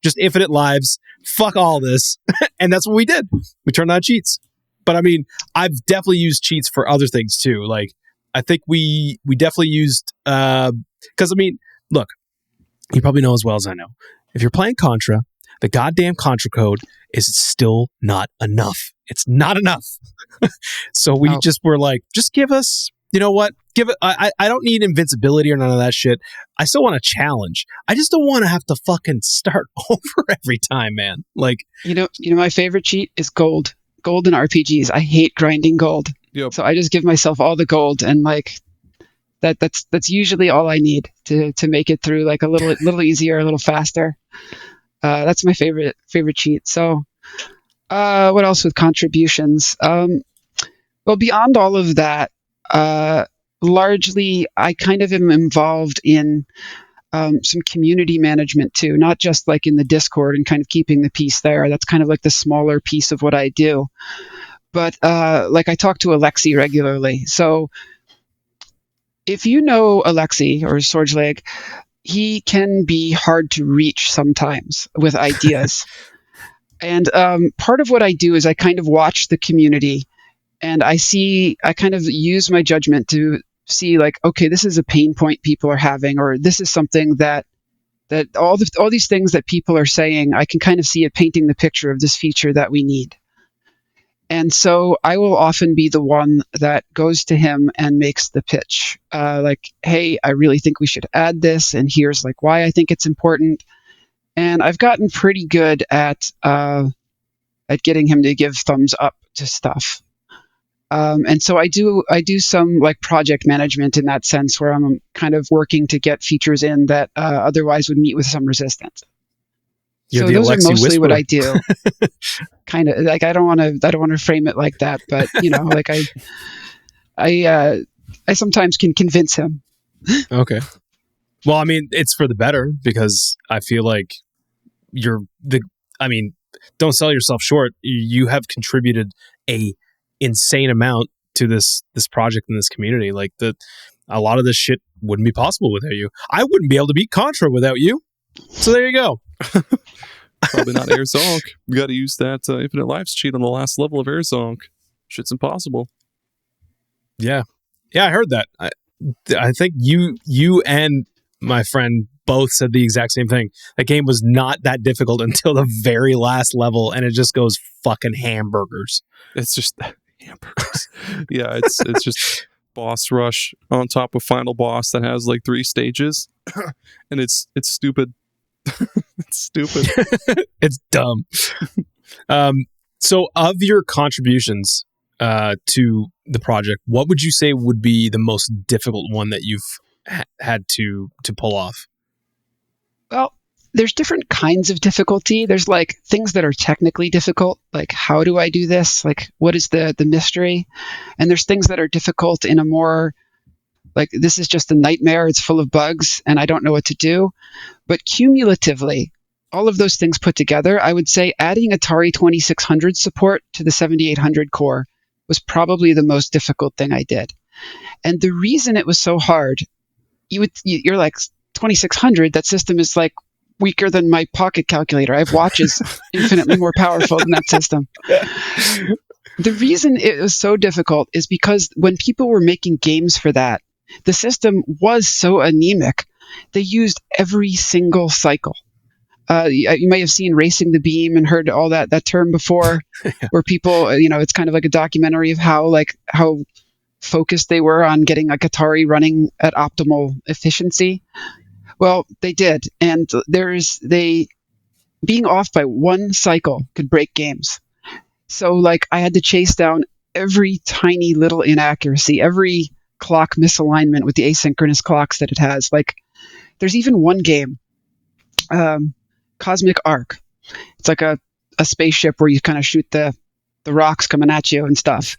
Just infinite lives. Fuck all this. And that's what we did. We turned on cheats. But I mean, I've definitely used cheats for other things too. Like, I think we definitely used, because I mean, look, you probably know as well as I know, if you're playing Contra, the goddamn Contra code is still not enough. It's not enough. So we just were like, just give us, you know what? Give it. I don't need invincibility or none of that shit. I still want a challenge. I just don't want to have to fucking start over every time, man. Like, my favorite cheat is gold. Gold in RPGs. I hate grinding gold. Yep. So I just give myself all the gold, and like that's usually all I need to make it through like a little easier, a little faster. That's my favorite cheat. So what else with contributions? Well, beyond all of that, largely I kind of am involved in some community management too, not just like in the Discord and kind of keeping the peace there. That's kind of like the smaller piece of what I do. But like I talk to Alexi regularly. So if you know Alexi or Sorgeleg, he can be hard to reach sometimes with ideas. And part of what I do is I kind of watch the community, and I kind of use my judgment to see like, okay, this is a pain point people are having, or this is something that all these things that people are saying, I can kind of see it painting the picture of this feature that we need. And so I will often be the one that goes to him and makes the pitch. Like, hey, I really think we should add this, and here's like why I think it's important. And I've gotten pretty good at getting him to give thumbs up to stuff. And so I do some like project management in that sense, where I'm kind of working to get features in that otherwise would meet with some resistance. So those are mostly what I do. Kind of like I don't want to frame it like that, but like I sometimes can convince him. Okay. Well, I mean, it's for the better, because I feel like don't sell yourself short. You have contributed a insane amount to this project and this community. Like, a lot of this shit wouldn't be possible without you. I wouldn't be able to beat Contra without you. So there you go. Probably not Air Zonk. We got to use that Infinite Lives cheat on the last level of Air Zonk. Shit's impossible. Yeah, I heard that. I think you and my friend both said the exact same thing. The game was not that difficult until the very last level, and it just goes fucking hamburgers. It's just hamburgers. Yeah, it's just boss rush on top of final boss that has like 3 stages, and it's stupid. It's stupid. It's dumb. So, of your contributions to the project, what would you say would be the most difficult one that you've had to pull off? Well, there's different kinds of difficulty. There's like things that are technically difficult, like how do I do this? Like what is the mystery? And there's things that are difficult in a more like this is just a nightmare. It's full of bugs and I don't know what to do. But cumulatively, all of those things put together, I would say adding Atari 2600 support to the 7800 core was probably the most difficult thing I did. And the reason it was so hard, you're like 2600, that system is like weaker than my pocket calculator. I have watches infinitely more powerful than that system. The reason it was so difficult is because when people were making games for that, the system was so anemic. They used every single cycle. You may have seen Racing the Beam and heard all that term before, where people, it's kind of like a documentary of how focused they were on getting a Atari running at optimal efficiency. Well, they did, and being off by one cycle could break games. So, like, I had to chase down every tiny little inaccuracy, every clock misalignment with the asynchronous clocks that it has. Like, there's even one game, Cosmic Arc. It's like a spaceship where you kind of shoot the rocks coming at you and stuff.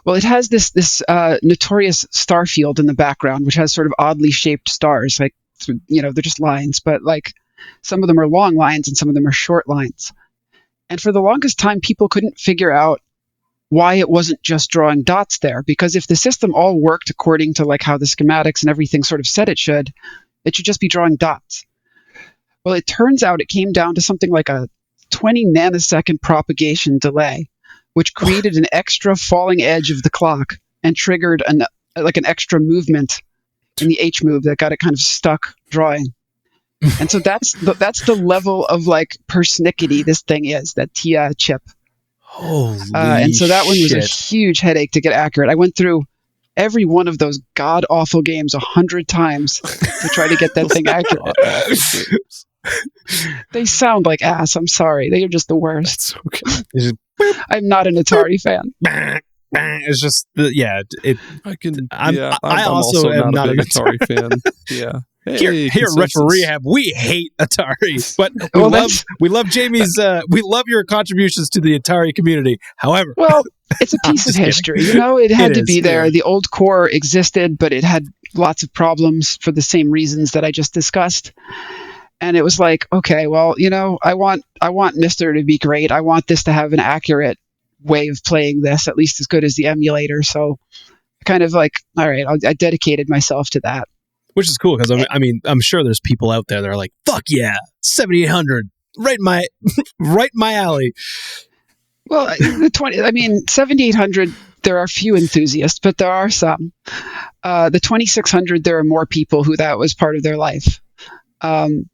Well, it has this notorious star field in the background, which has sort of oddly shaped stars. Like, they're just lines, but like some of them are long lines and some of them are short lines. And for the longest time, people couldn't figure out why it wasn't just drawing dots there. Because if the system all worked according to like how the schematics and everything sort of said it should just be drawing dots. Well, it turns out it came down to something like a 20 nanosecond propagation delay, which created an extra falling edge of the clock and triggered an extra movement in the H move that got it kind of stuck drawing. And so that's the level of like persnickety this thing is, that TIA chip. Holy and so that one was a shit. huge headache to get accurate. I went through every one of those god awful games 100 times to try to get that thing accurate. They sound like ass. I'm sorry. They are just the worst. Okay. I'm not an Atari fan. It's just I'm also not a big Atari fan. Yeah. Hey, here at Retro Rehab, we hate Atari, but we love Jamie's. We love your contributions to the Atari community. However, well, it's a piece of history. It had to be there. The old core existed, but it had lots of problems for the same reasons that I just discussed. And it was like, okay, well, I want MiSTer to be great. I want this to have an accurate way of playing this, at least as good as the emulator. So, kind of like, all right, I dedicated myself to that. Which is cool because I'm sure there's people out there that are like, "Fuck yeah, 7800, right in my alley." Well, 7800. There are few enthusiasts, but there are some. The 2600, there are more people who that was part of their life. And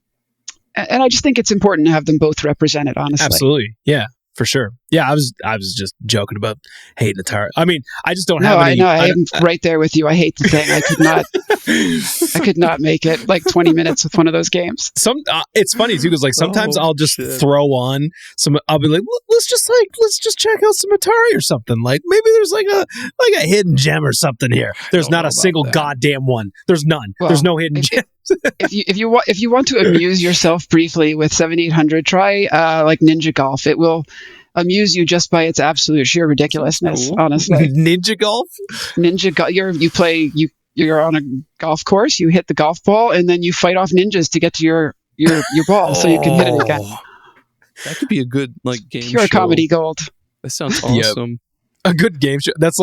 I just think it's important to have them both represented, honestly. Absolutely, yeah. For sure. Yeah, I was just joking about hating Atari. I mean, I just don't have any. No, I am right there with you. I hate the thing. I could not make it like 20 minutes with one of those games. It's funny too because like sometimes I'll just throw on some. I'll be like, let's just check out some Atari or something. Like maybe there's like a hidden gem or something here. There's not a single goddamn one. There's none. Well, there's no hidden gem. if you want to amuse yourself briefly with 7800, try like Ninja Golf. It will amuse you just by its absolute sheer ridiculousness. Cool. Honestly, Ninja Golf. You're on a golf course. You hit the golf ball, and then you fight off ninjas to get to your ball, so you can hit it again. That could be a good game Pure show. Comedy gold. That sounds awesome. Yep. A good game show. That's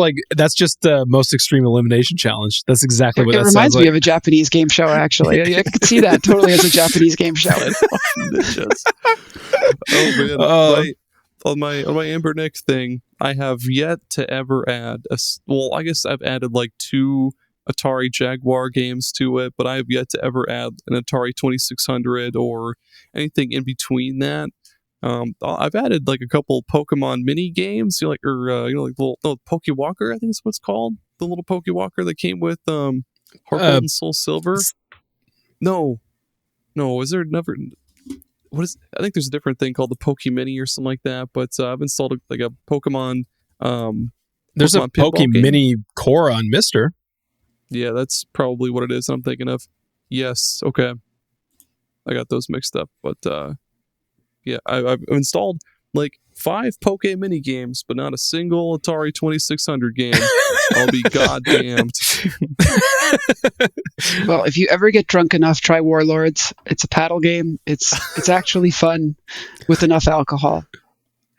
just the most extreme elimination challenge. That's exactly what that sounds like. It reminds me of a Japanese game show, actually. I could see that totally as a Japanese game show. Oh man! On my Anbernic thing, I have yet to ever add I guess I've added like 2 Atari Jaguar games to it, but I have yet to ever add an Atari 2600 or anything in between that. I've added like a couple Pokemon mini games, like like the little Pokewalker, I think is what it's called. The little Pokewalker that came with Heart Gold and Soul Silver. No, is there never? What is? I think there's a different thing called the Pokemini or something like that. But I've installed like a Pokemon. There's Pokemon a Pokemini core on MiSTer. Yeah, that's probably what it is. I'm thinking of. Yes, okay. I got those mixed up, but yeah, I've installed like 5 Poke mini games, but not a single Atari 2600 game. I'll be goddamned. Well, if you ever get drunk enough, try Warlords. It's a paddle game. It's actually fun with enough alcohol.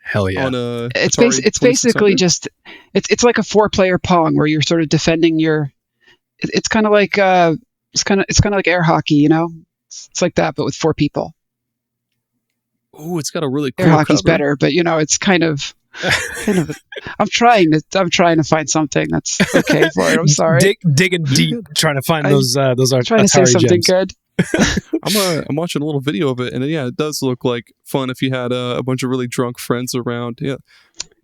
Hell yeah! It's basically just it's like a 4-player Pong where you're sort of defending your. It's kind of like it's kind of like air hockey, you know. It's like that, but with 4 people. Ooh, it's got a really cool air hockey's cover. Better, but you know, it's kind of. I'm trying to find something that's okay for it. I'm sorry. Digging deep, trying to find those are trying to say something gems. good. I'm watching a little video of it, and yeah, it does look like fun if you had a bunch of really drunk friends around. Yeah.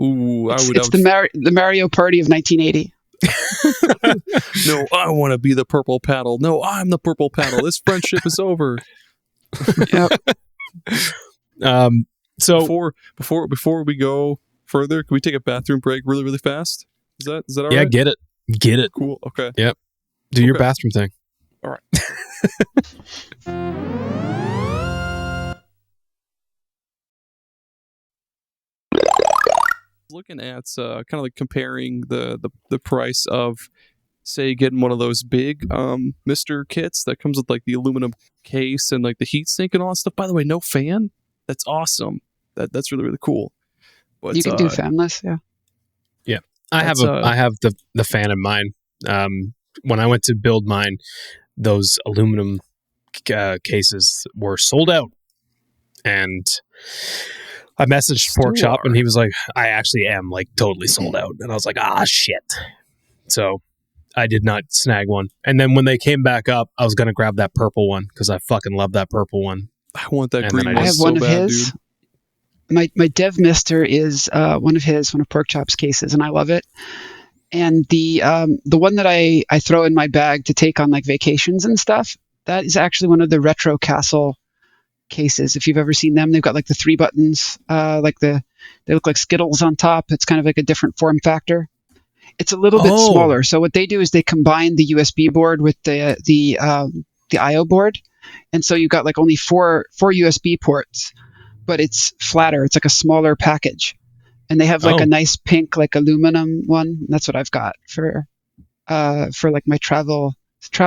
Ooh, It's the Mario Party of 1980. No, I want to be the purple paddle. No, I'm the purple paddle. This friendship is over. Yep. So before we go further, can we take a bathroom break really, really fast? Is that all right? Yeah, get it. Cool. Okay. Yep. Do your bathroom thing. All right. Looking at kind of like comparing the price of, say, getting one of those big MiSTer kits that comes with like the aluminum case and like the heat sink and all that stuff. By the way, no fan. That's awesome. That's really, really cool. But, you can do fanless, yeah. Yeah, I have the fan in mine. When I went to build mine, those aluminum cases were sold out, and I messaged Pork Chop, and he was like, "I actually am like totally sold out," and I was like, "Ah, shit." So I did not snag one. And then when they came back up, I was gonna grab that purple one because I fucking love that purple one. I want that green one. I have so one of bad, his. Dude. My Dev MiSTer is one of Pork Chop's cases, and I love it. And the one that I throw in my bag to take on like vacations and stuff, that is actually one of the Retro Castle cases. If you've ever seen them, they've got like the 3 buttons, they look like Skittles on top. It's kind of like a different form factor. It's a little bit smaller. So what they do is they combine the USB board with the I/O board, and so you've got like only four USB ports, but it's flatter. It's like a smaller package, and they have like a nice pink like aluminum one. That's what I've got for like my travel /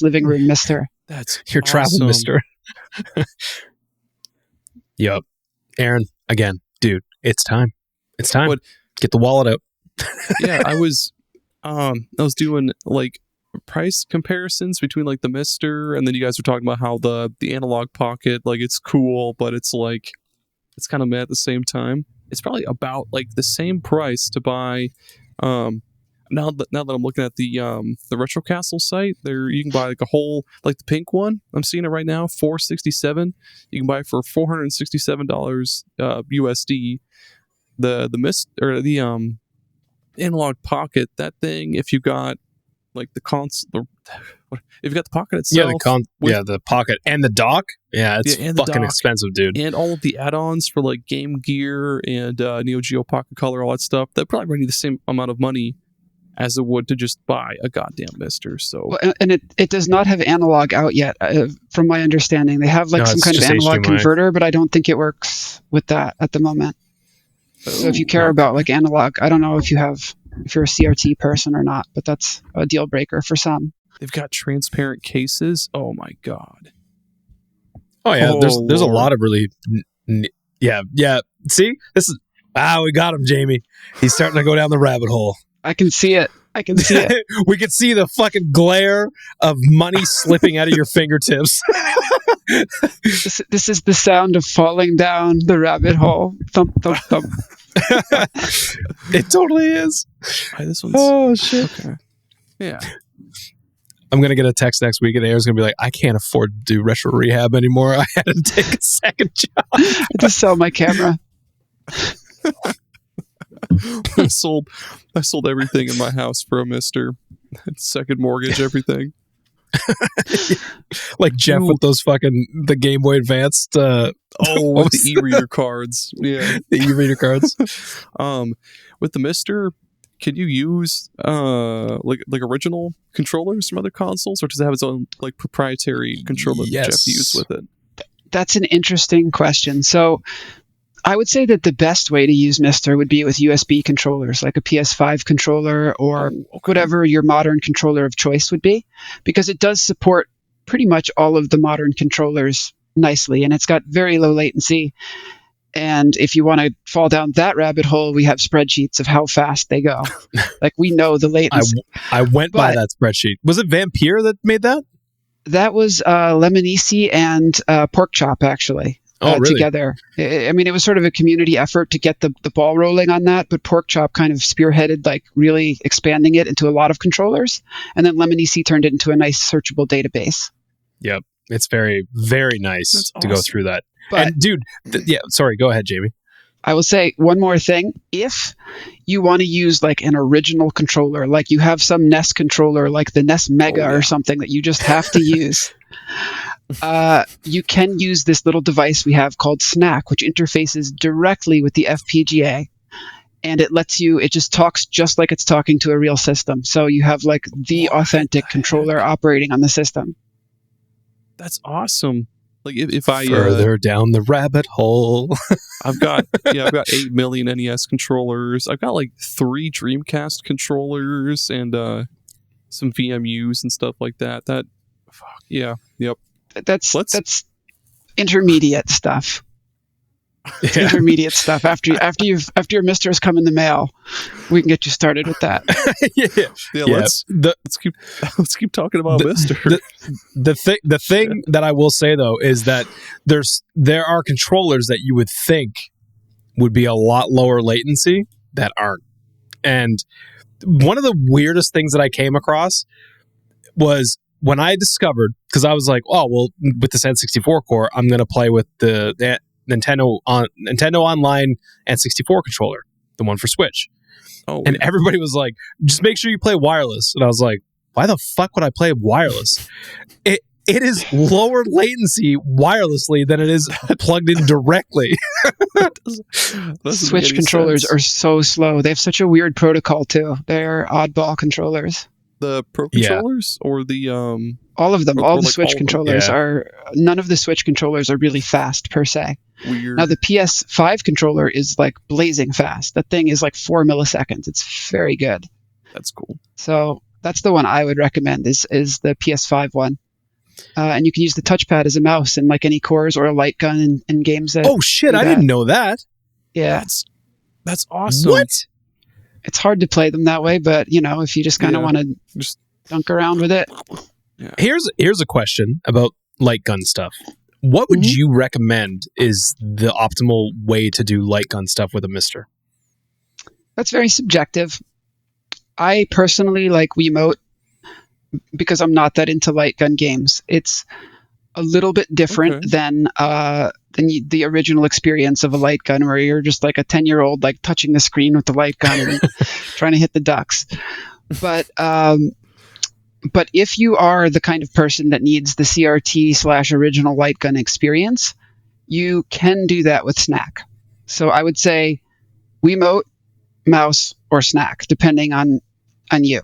living room MiSTer. That's your awesome. travel MiSTer. Yep. Aaron, again, dude, it's time. It's time. Get the wallet out. Yeah, I was doing like price comparisons between like the MiSTer, and then you guys were talking about how the Analogue Pocket, like it's cool, but it's like it's kind of meh at the same time. It's probably about like the same price to buy. Now that I'm looking at the Retro Castle site, there you can buy like a whole, like the pink one. I'm seeing it right now, $467. You can buy it for $467 USD. The MiSTer or the Analogue Pocket, that thing, if you got like the console, if you got the Pocket itself, the Pocket and the dock, it's fucking expensive, dude. And all of the add-ons for like Game Gear and Neo Geo Pocket Color, all that stuff, that probably run you the same amount of money as it would to just buy a goddamn MiSTer. So, well, and it does not have analog out yet, from my understanding. They have like some kind of analog converter, but I don't think it works with that at the moment. So if you care about like analog, I don't know if you're a CRT person or not, but that's a deal breaker for some. They've got transparent cases. Oh my god. Oh yeah, there's a lot of really yeah. See, this is we got him, Jamie. He's starting to go down the rabbit hole. I can see it. We can see the fucking glare of money slipping out of your fingertips. This is the sound of falling down the rabbit hole. Thump, thump, thump. It totally is. This one's shit. Okay. Yeah. I'm going to get a text next week and Aaron's going to be like, I can't afford to do retro rehab anymore. I had to take a second job. I had to sell my camera. I sold everything in my house for a MiSTer. Second mortgage, everything. Like Jeff with those the Game Boy Advanced. With the e-reader cards. Yeah. The e-reader cards. With the MiSTer, can you use like original controllers from other consoles, or does it have its own like proprietary controller that you have to use with it? That's an interesting question. So I would say that the best way to use MiSTer would be with USB controllers, like a PS5 controller or whatever your modern controller of choice would be, because it does support pretty much all of the modern controllers nicely, and it's got very low latency. And if you want to fall down that rabbit hole, we have spreadsheets of how fast they go. Like, we know the latency. I went by that spreadsheet. Was it Vampire that made that? That was Lemonisi and Pork Chop, actually. Really? Together. I mean, it was sort of a community effort to get the ball rolling on that, but Pork Chop kind of spearheaded, like, really expanding it into a lot of controllers. And then Lemonisi turned it into a nice searchable database. Yep. It's very, very nice to go through that. But, and dude, sorry, go ahead, Jamie. I will say one more thing. If you want to use like an original controller, like you have some NES controller, like the NES Mega or something that you just have to use, you can use this little device we have called Snack, which interfaces directly with the FPGA. And it just talks just like it's talking to a real system. So you have like the authentic controller operating on the system. That's awesome. Like if I further down the rabbit hole, I've got 8 million NES controllers. I've got like 3 Dreamcast controllers and some VMUs and stuff like that. That's intermediate stuff. It's intermediate stuff. After your MiSTers come in the mail, we can get you started with that. Let's keep talking about MiSTer. The thing that I will say though is that there are controllers that you would think would be a lot lower latency that aren't. And one of the weirdest things that I came across was when I discovered, because I was like, oh well, with this N64 core, I'm going to play with the Nintendo Online N64 controller, the one for Switch. And everybody was like, just make sure you play wireless. And I was like, why the fuck would I play wireless? It is lower latency wirelessly than it is plugged in directly. Switch controllers are so slow. They have such a weird protocol too. They're oddball controllers. The Pro controllers or the all of them, all the Switch controllers are. None of the Switch controllers are really fast per se. Weird. Now the PS5 controller is like blazing fast. That thing is like 4 milliseconds. It's very good. That's cool. So that's the one I would recommend is the PS5 one. And you can use the touchpad as a mouse in like any cores or a light gun in games that. Oh shit! I didn't know that. Yeah, that's awesome. What? It's hard to play them that way, but if you just kind of want to just dunk around with it. Yeah. Here's a question about light gun stuff. What would you recommend is the optimal way to do light gun stuff with a MiSTer? That's very subjective. I personally like Wiimote because I'm not that into light gun games. It's a little bit different than the original experience of a light gun, where you're just like a 10-year-old like touching the screen with the light gun and trying to hit the ducks. But if you are the kind of person that needs the CRT/original light gun experience, you can do that with Snack. So I would say Wiimote, mouse, or Snack, depending on you,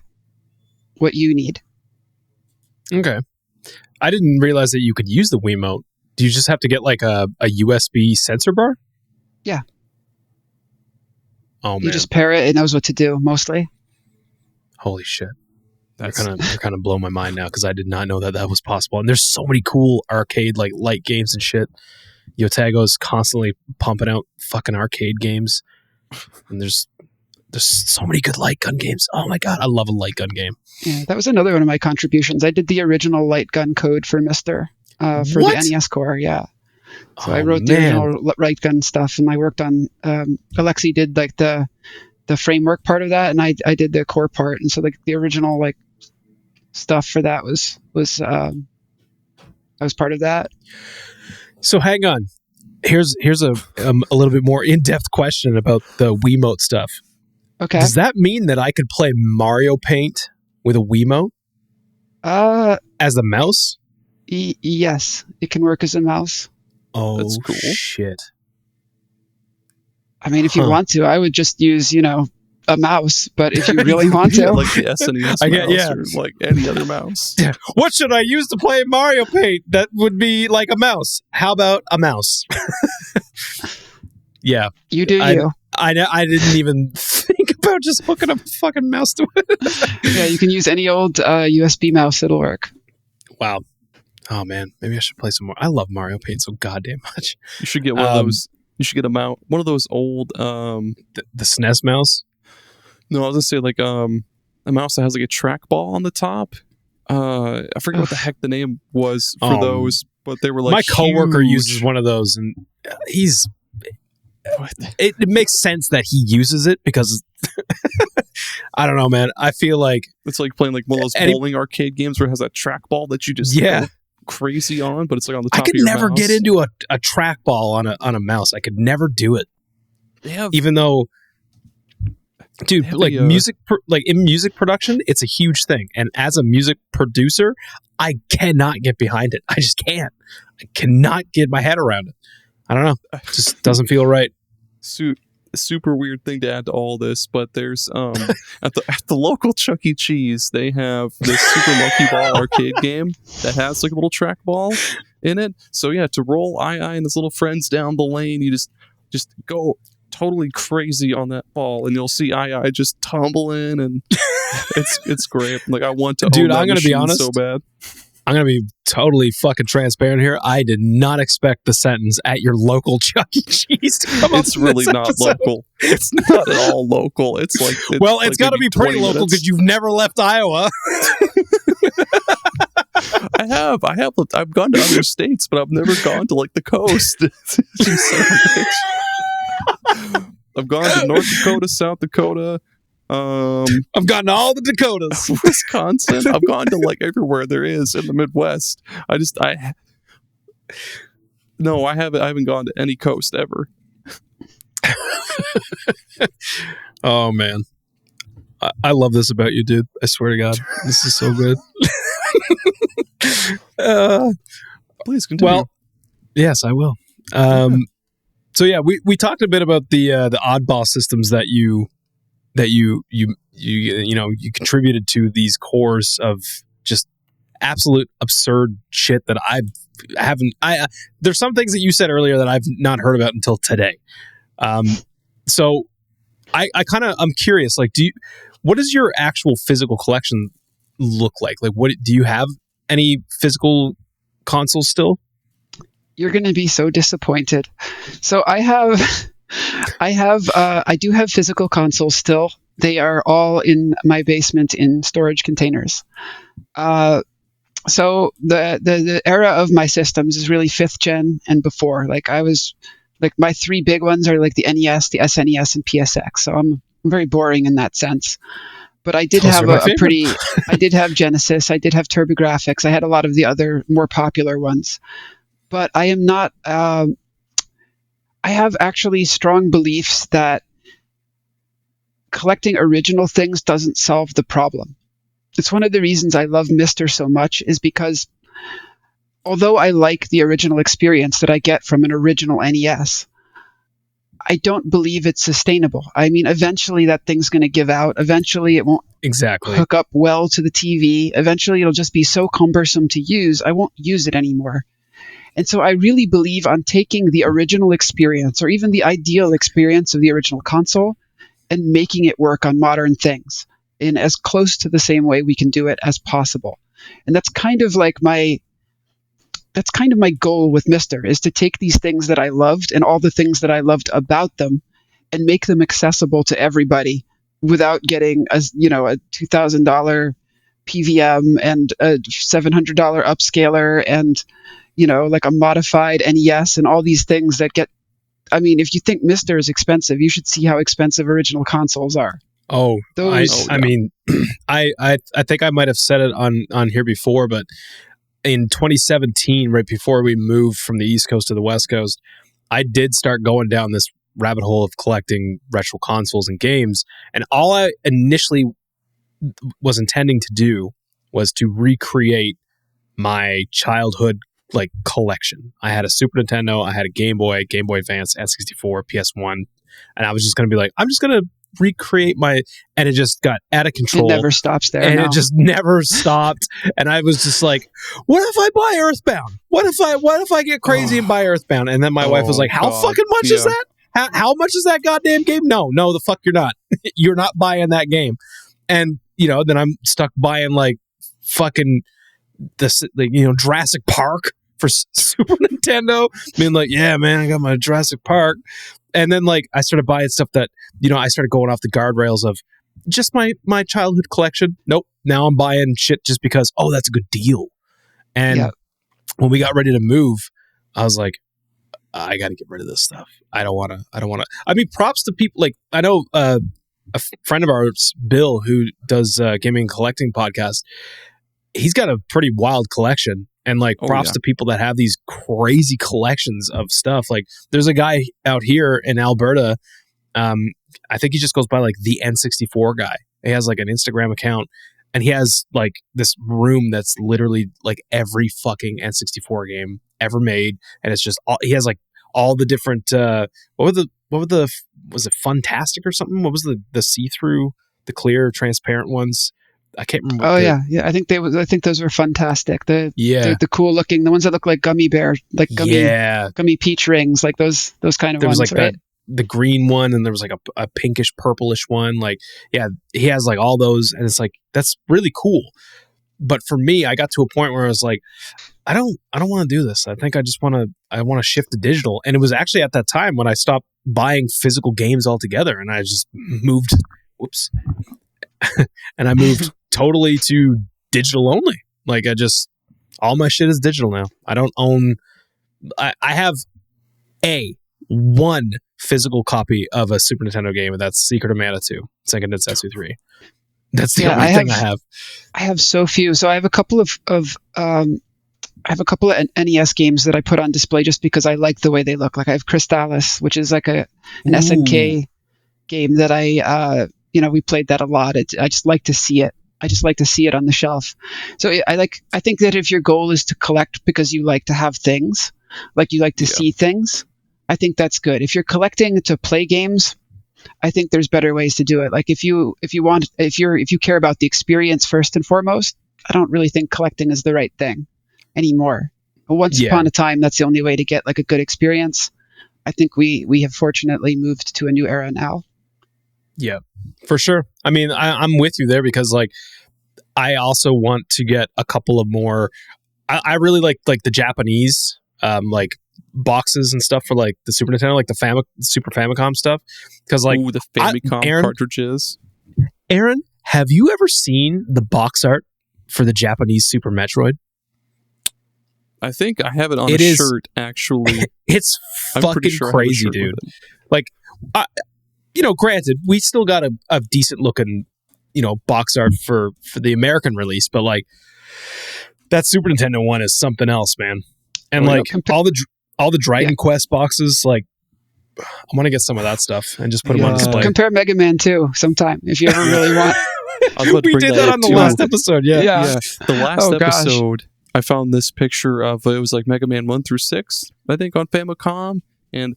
what you need. Okay. I didn't realize that you could use the Wiimote. Do you just have to get like a USB sensor bar? Yeah. Oh man. You just pair it knows what to do mostly. Holy shit. You're kind of blowing my mind now because I did not know that was possible. And there's so many cool arcade like light games and shit. Yotago's constantly pumping out fucking arcade games. And there's so many good light gun games. Oh my god, I love a light gun game. Yeah, that was another one of my contributions. I did the original light gun code for MiSTer for the NES core. Yeah, so I wrote the original light gun stuff, and I worked on. Alexi did like the framework part of that, and I did the core part. And so like the original like stuff for that was I was part of that. So hang on. Here's a little bit more in-depth question about the Wiimote stuff. Okay. Does that mean that I could play Mario Paint with a Wiimote as a mouse? Yes, it can work as a mouse. Oh, that's cool. Shit. I mean, if you want to, I would just use, a mouse. But if you really want to, like the SNES mouse or like any other mouse. What should I use to play Mario Paint that would be like a mouse? How about a mouse? Yeah. You do you. I didn't even think about just hooking up a fucking mouse to it. Yeah, you can use any old USB mouse. It'll work. Wow. Oh, man. Maybe I should play some more. I love Mario Paint so goddamn much. You should get one of those. You should get one of those old... the SNES mouse? No, I was going to say like a mouse that has like a trackball on the top. I forget what the heck the name was for those, but they were like my coworker huge. uses one of those, and he's... It makes sense that he uses it because I don't know, man. I feel like it's like playing like one of those bowling arcade games where it has that trackball that you just go crazy on, but it's like on the top. I could never get into a trackball on a mouse. I could never do it. Even though, dude, like music, like in music production, it's a huge thing, and as a music producer, I cannot get behind it. I just can't. I cannot get my head around it. I don't know. It just doesn't feel right. Super weird thing to add to all this, but there's at the local Chuck E. Cheese, they have this Super Monkey Ball arcade game that has like a little trackball in it. So yeah, to roll I and his little friends down the lane, you just go totally crazy on that ball, and you'll see I just tumbling, and it's great. Like I want to, dude. Own that I'm gonna be honest, so bad. I'm going to be totally fucking transparent here. I did not expect the sentence "at your local Chuck E. Cheese" to come up. It's really not local. It's not at all local. It's like it's got to be pretty local because you've never left Iowa. I've gone to other states, but I've never gone to like the coast. I've gone to North Dakota, South Dakota. I've gone to all the Dakotas, Wisconsin. I've gone to like everywhere there is in the Midwest. I haven't gone to any coast ever. Oh man, I love this about you, dude. I swear to God, this is so good. Please continue. Well, yes, I will. So yeah, we talked a bit about the oddball systems that you contributed to these cores of just absolute absurd shit that there's some things that you said earlier that I've not heard about until today. So I'm curious, like, what does your actual physical collection look like? Like, what do you have any physical consoles still? You're going to be so disappointed. So I do have physical consoles still. They are all in my basement in storage containers. So the era of my systems is really 5th gen and before. Like my 3 big ones are like the NES, the SNES, and PSX. So I'm very boring in that sense. But I did have I did have Genesis. I did have TurboGrafx. I had a lot of the other more popular ones. But I am not. I have actually strong beliefs that collecting original things doesn't solve the problem. It's one of the reasons I love MiSTer so much, is because although I like the original experience that I get from an original NES, I don't believe it's sustainable. I mean, eventually that thing's going to give out. Eventually it won't hook up well to the TV. Eventually it'll just be so cumbersome to use, I won't use it anymore. And so I really believe on taking the original experience, or even the ideal experience of the original console, and making it work on modern things in as close to the same way we can do it as possible. And that's kind of like my goal with MiSTer, is to take these things that I loved and all the things that I loved about them and make them accessible to everybody without getting a $2,000 PVM and a $700 upscaler and like a modified NES and all these things that get. I mean, if you think MiSTer is expensive, you should see how expensive original consoles are. Oh, Those- I mean, I think I might have said it on here before, but in 2017, right before we moved from the East Coast to the West Coast, I did start going down this rabbit hole of collecting retro consoles and games. And all I initially was intending to do was to recreate my childhood like collection. I had a Super Nintendo, I had a Game Boy Advance, N64, PS1, and I was just going to be like, I'm just going to recreate and it just got out of control. It never stops there. And no. it just never stopped. And I was just like, what if I buy Earthbound? What if I get crazy and buy Earthbound? And then my wife was like, how fucking much is that? How much is that goddamn game? No, the fuck you're not. You're not buying that game. And, then I'm stuck buying like fucking Jurassic Park for Super Nintendo. Being like, yeah, man, I got my Jurassic Park. And then like I started buying stuff that, I started going off the guardrails of just my childhood collection. Nope. Now I'm buying shit just because, that's a good deal. And when we got ready to move, I was like, I got to get rid of this stuff. I don't want to. I mean, props to people. Like, I know a friend of ours, Bill, who does gaming and collecting podcast. He's got a pretty wild collection. And like props to people that have these crazy collections of stuff. Like there's a guy out here in Alberta. I think he just goes by like the N64 guy. He has like an Instagram account and he has like this room that's literally like every fucking N64 game ever made. And it's just he has like all the different was it Funtastic or something? What was the see-through, the clear, transparent ones? I can't remember. Oh yeah. I think those were fantastic. The cool looking, the ones that look like gummy bear, like gummy peach rings, like those kind of there ones. Was like right? the green one, and there was like a pinkish purplish one. Like he has like all those, and it's like that's really cool. But for me, I got to a point where I was like, I don't want to do this. I think I want to shift to digital. And it was actually at that time when I stopped buying physical games altogether, and I just moved. Whoops. And I moved totally to digital only. Like all my shit is digital now. I don't own. I have one physical copy of a Super Nintendo game, and that's Secret of Mana 2, Sengoku Densetsu 3. That's the only thing I have. I have so few. So I have a couple of NES games that I put on display just because I like the way they look. Like I have Crystalis, which is like an SNK game that we played that a lot. I just like to see it. I just like to see it on the shelf. So I think that if your goal is to collect because you like to have things, like you like to see things, I think that's good. If you're collecting to play games, I think there's better ways to do it. Like if you care about the experience first and foremost, I don't really think collecting is the right thing anymore. But once upon a time, that's the only way to get like a good experience. I think we have fortunately moved to a new era now. Yeah, for sure. I mean, I'm with you there because like I also want to get a couple of more. I really like the Japanese like boxes and stuff for like the Super Nintendo, like the Super Famicom stuff. Because like the Famicom cartridges. Aaron, have you ever seen the box art for the Japanese Super Metroid? I think I have it on a shirt. Actually, it's fucking crazy, dude. Like, granted, we still got a decent looking, box art for the American release, but like that Super Nintendo one is something else, man. And all the Dragon Quest boxes, like I want to get some of that stuff and just put them on display. Compare Mega Man 2 sometime if you ever really want. We did that on the last episode. Yeah. The last episode, I found this picture of it was like Mega Man 1 through 6, I think, on Famicom, and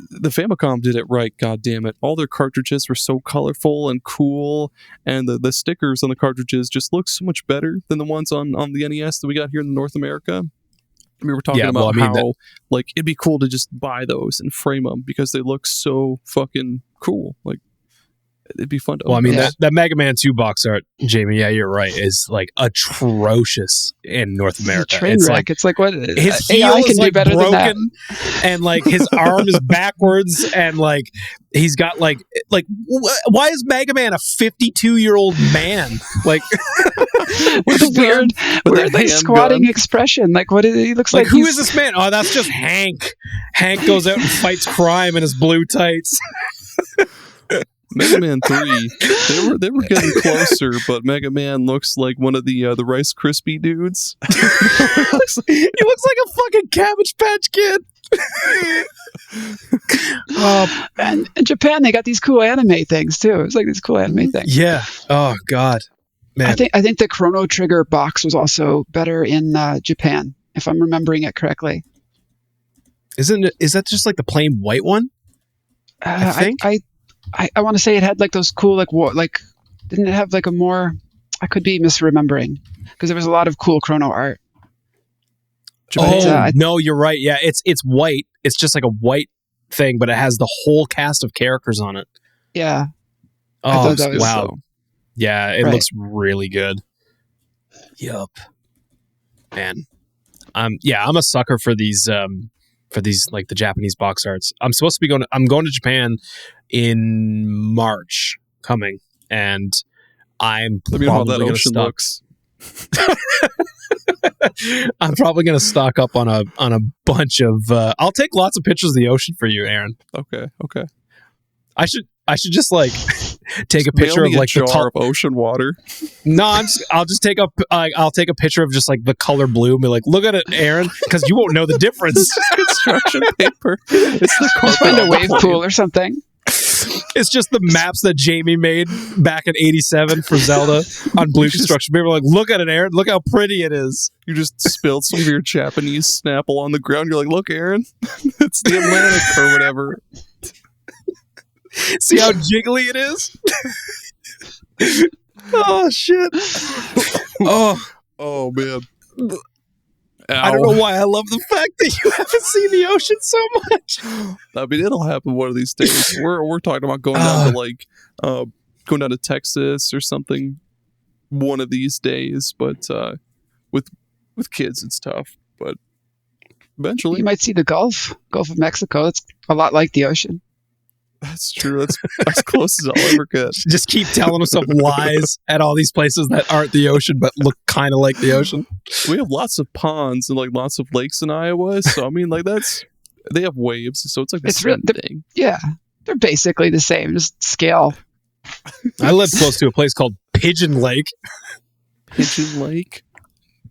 the Famicom did it right. God damn it! All their cartridges were so colorful and cool, and the stickers on the cartridges just look so much better than the ones on the NES that we got here in North America. We were talking about how like it'd be cool to just buy those and frame them because they look so fucking cool. Like it'd be fun to. Well, I mean that Mega Man 2 box art, Jamie. Yeah, you're right. Is like atrocious in North America. It's like it's like what his heel is like broken, and like his arm is backwards, and like he's got like why is Mega Man a 52-year-old man? Like with a weird like squatting expression. Like what is he looks like? Who is this man? Oh, that's just Hank. Hank goes out and fights crime in his blue tights. Mega Man 3, they were getting closer, but Mega Man looks like one of the Rice Krispie dudes. He looks like a fucking Cabbage Patch Kid. And in Japan, they got these cool anime things too. It's like these cool anime things. Yeah. Oh God, man. I think the Chrono Trigger box was also better in Japan, if I'm remembering it correctly. Is that just like the plain white one? I think. I want to say it had like those cool like didn't it have like a more? I could be misremembering because there was a lot of cool Chrono art. No, you're right. Yeah, it's white. It's just like a white thing, but it has the whole cast of characters on it. Yeah. Oh, wow. Yeah, it looks really good. Yup. Man. I'm a sucker for these like the Japanese box arts. I'm going to Japan in March coming, and I'm probably how that going to ocean looks. I'm probably going to stock up on a bunch of I'll take lots of pictures of the ocean for you, Aaron. Okay. I should just like take a picture of like the jar of ocean water. No, I'll just take I'll take a picture of just like the color blue and be like, look at it, Aaron, because you won't know the difference. Construction paper. It's the carpet. Find a wave pool or something. It's just the maps that Jamie made back in '87 for Zelda on blue construction paper. Like, look at it, Aaron. Look how pretty it is. You just spilled some of your Japanese Snapple on the ground. You're like, look, Aaron, it's the Atlantic or whatever. See how jiggly it is? Oh shit! Oh man! I don't know why I love the fact that you haven't seen the ocean so much. I mean, it'll happen one of these days. We're talking about going down to like going down to Texas or something one of these days. But with kids, it's tough. But eventually, you might see the Gulf of Mexico. It's a lot like the ocean. That's true. That's as close as I'll ever get. Just keep telling himself lies at all these places that aren't the ocean but look kind of like the ocean. We have lots of ponds and like lots of lakes in Iowa, so I mean, like they have waves, so it's like the same thing. Yeah, they're basically the same, just scale. I live close to a place called Pigeon Lake. Pigeon Lake.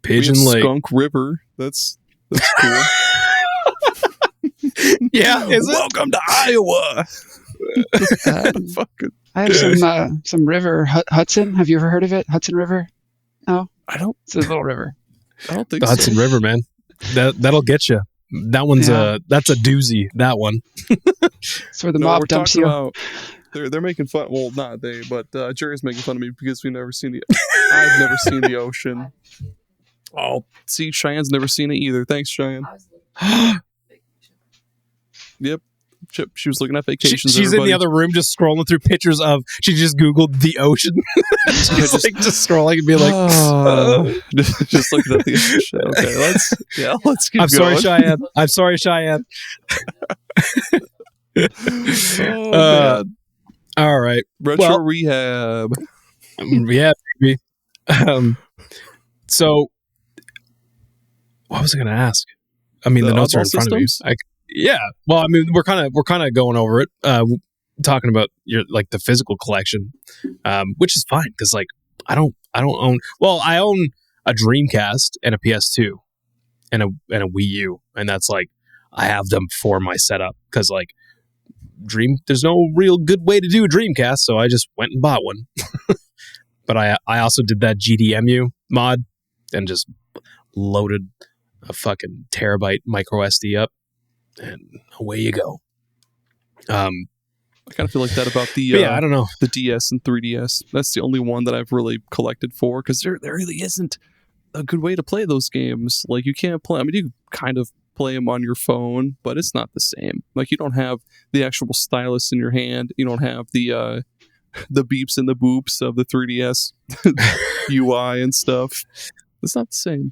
Skunk River. That's cool. Yeah, is it? Welcome to Iowa. I have some river, Hudson. Have you ever heard of it? Hudson River? No, I don't. It's a little river. I don't think the so. Hudson River, man. That'll get you. That one's that's a doozy. That one. It's where the mob dumps you. They're making fun. Well, not they, but Jerry's making fun of me because I've never seen the ocean. Oh, see, Cheyenne's never seen it either. Thanks, Cheyenne. Yep. She was looking at vacations. She's in the other room just scrolling through pictures of, she just Googled the ocean. She's just scrolling and be like, just looking at the ocean. Okay, let's keep going. I'm sorry, Cheyenne. All right. Retro Rehab. Yeah, baby. So, what was I going to ask? I mean, the notes are in front of me. Yeah. Well, I mean, we're kind of going over it, talking about the physical collection, which is fine because like I don't own. Well, I own a Dreamcast and a PS2 and a Wii U, and that's like I have them for my setup because like there's no real good way to do a Dreamcast, so I just went and bought one. But I also did that GDMU mod and just loaded a fucking terabyte micro SD up. And away you go. I kind of feel like that about the I don't know, the DS and 3DS. That's the only one that I've really collected for because there really isn't a good way to play those games. Like you can't play. I mean, you kind of play them on your phone, but it's not the same. Like you don't have the actual stylus in your hand. You don't have the beeps and the boops of the 3DS UI and stuff. It's not the same.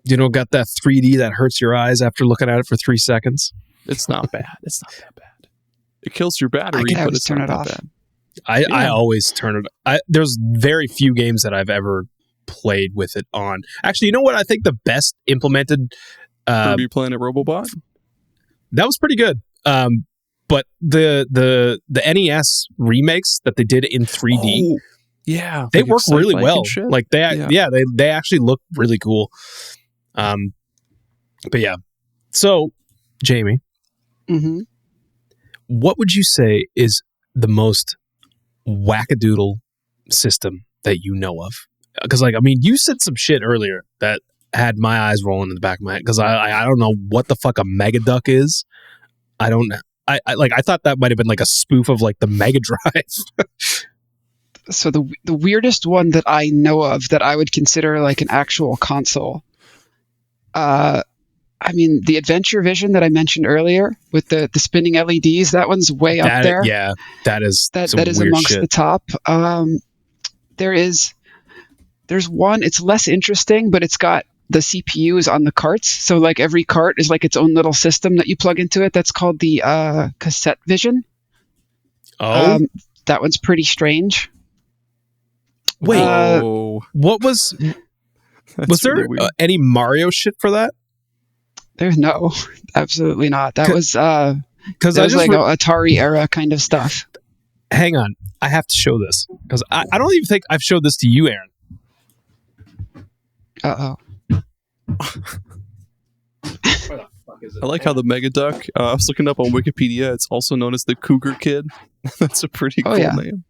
You don't got that 3D that hurts your eyes after looking at it for 3 seconds. It's not bad. It's not that bad. It kills your battery, but it's not that bad. I always turn it. There's very few games that I've ever played with it on. Actually, you know what? I think the best implemented Kirby Planet Robobot. That was pretty good. but the NES remakes that they did in 3D, yeah, they like work really Excite-Bike well. and shit. Like they actually look really cool. But yeah, so Jamie, Mm-hmm. what would you say is the most Whack-A-Doodle system that you know of? Because like, I mean, you said some shit earlier that had my eyes rolling in the back of my head, because I don't know what the fuck a Mega Duck is. I don't know. I thought that might have been like a spoof of like the Mega Drive. So the weirdest one that I know of that I would consider like an actual console, I mean, the Adventure Vision that I mentioned earlier with the spinning LEDs, that one's way up there. Yeah, that is that is weird amongst shit. the top. There's one, it's less interesting, but it's got the CPUs on the carts. So like every cart is like its own little system that you plug into it. That's called the Cassette Vision. Oh, that one's pretty strange. wait, what was there really any Mario shit for that? There's no, absolutely not. That was because I just like Atari era kind of stuff. Hang on, I have to show this because I don't even think I've showed this to you, Aaron. Uh-oh. I like how the Mega Duck, I was looking up on Wikipedia, it's also known as the Cougar Kid. That's a pretty cool name.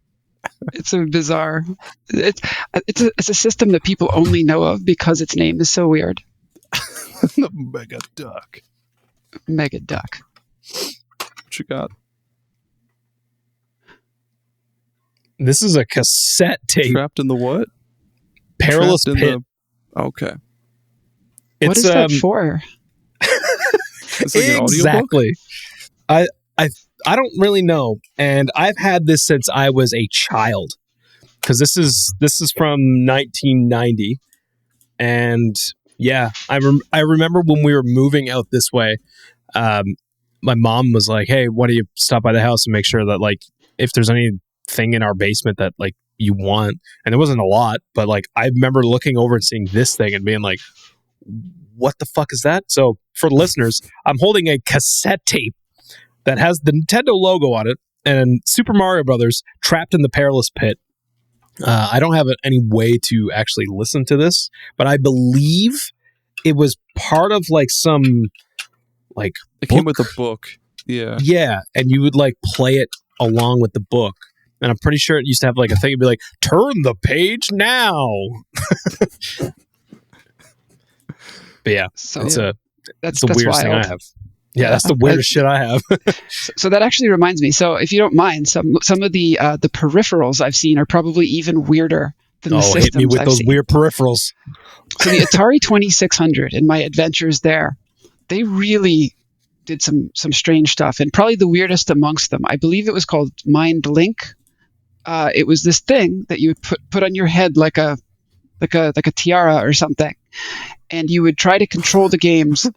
It's a bizarre. It's a system that people only know of because its name is so weird. The Mega Duck. Mega Duck. What you got? This is a cassette tape. Trapped in the what? Perilous Trapped Pit. Okay. What is that for? It's like exactly. I don't really know, and I've had this since I was a child, because this is from 1990, and yeah, I remember when we were moving out this way, my mom was like, "Hey, why don't you stop by the house and make sure that like if there's anything in our basement that like you want," and there wasn't a lot, but like I remember looking over and seeing this thing and being like, what the fuck is that? So for the listeners, I'm holding a cassette tape that has the Nintendo logo on it and Super Mario Brothers Trapped in the Perilous Pit. I don't have any way to actually listen to this, but I believe it was part of like some like it came with a book. Yeah, and you would like play it along with the book. And I'm pretty sure it used to have like a thing. It'd be like, turn the page now. But yeah, that's the weirdest thing I have. Yeah, that's the weirdest shit I have. So that actually reminds me. So if you don't mind, some of the peripherals I've seen are probably even weirder than the systems hit me with I've those seen. weird peripherals. So the Atari 2600 in my adventures there, they really did some strange stuff, and probably the weirdest amongst them, I believe it was called Mind Link. It was this thing that you would put on your head like a tiara or something, and you would try to control the games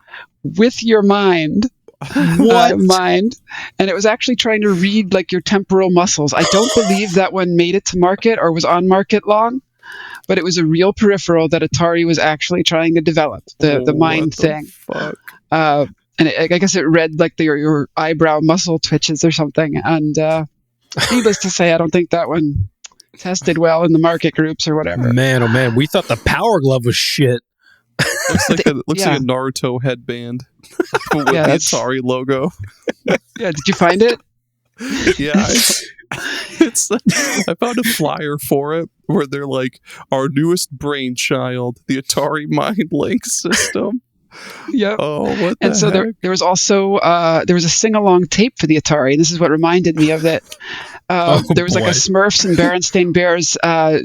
with your mind. Mind, and it was actually trying to read like your temporal muscles. I don't believe that one made it to market or was on market long, but it was a real peripheral that Atari was actually trying to develop, the mind thing. Fuck? And I guess it read like your eyebrow muscle twitches or something. And needless to say, I don't think that one tested well in the market groups or whatever. Man, oh man, we thought the Power Glove was shit. Looks like a Naruto headband with the Atari logo. Yeah, did you find it? Yeah, I found a flyer for it where they're like, our newest brainchild, the Atari Mind Link system. Yeah. Oh, what the And so heck? there was also there was a sing-along tape for the Atari, and this is what reminded me of it. There was like a Smurfs and Berenstain Bears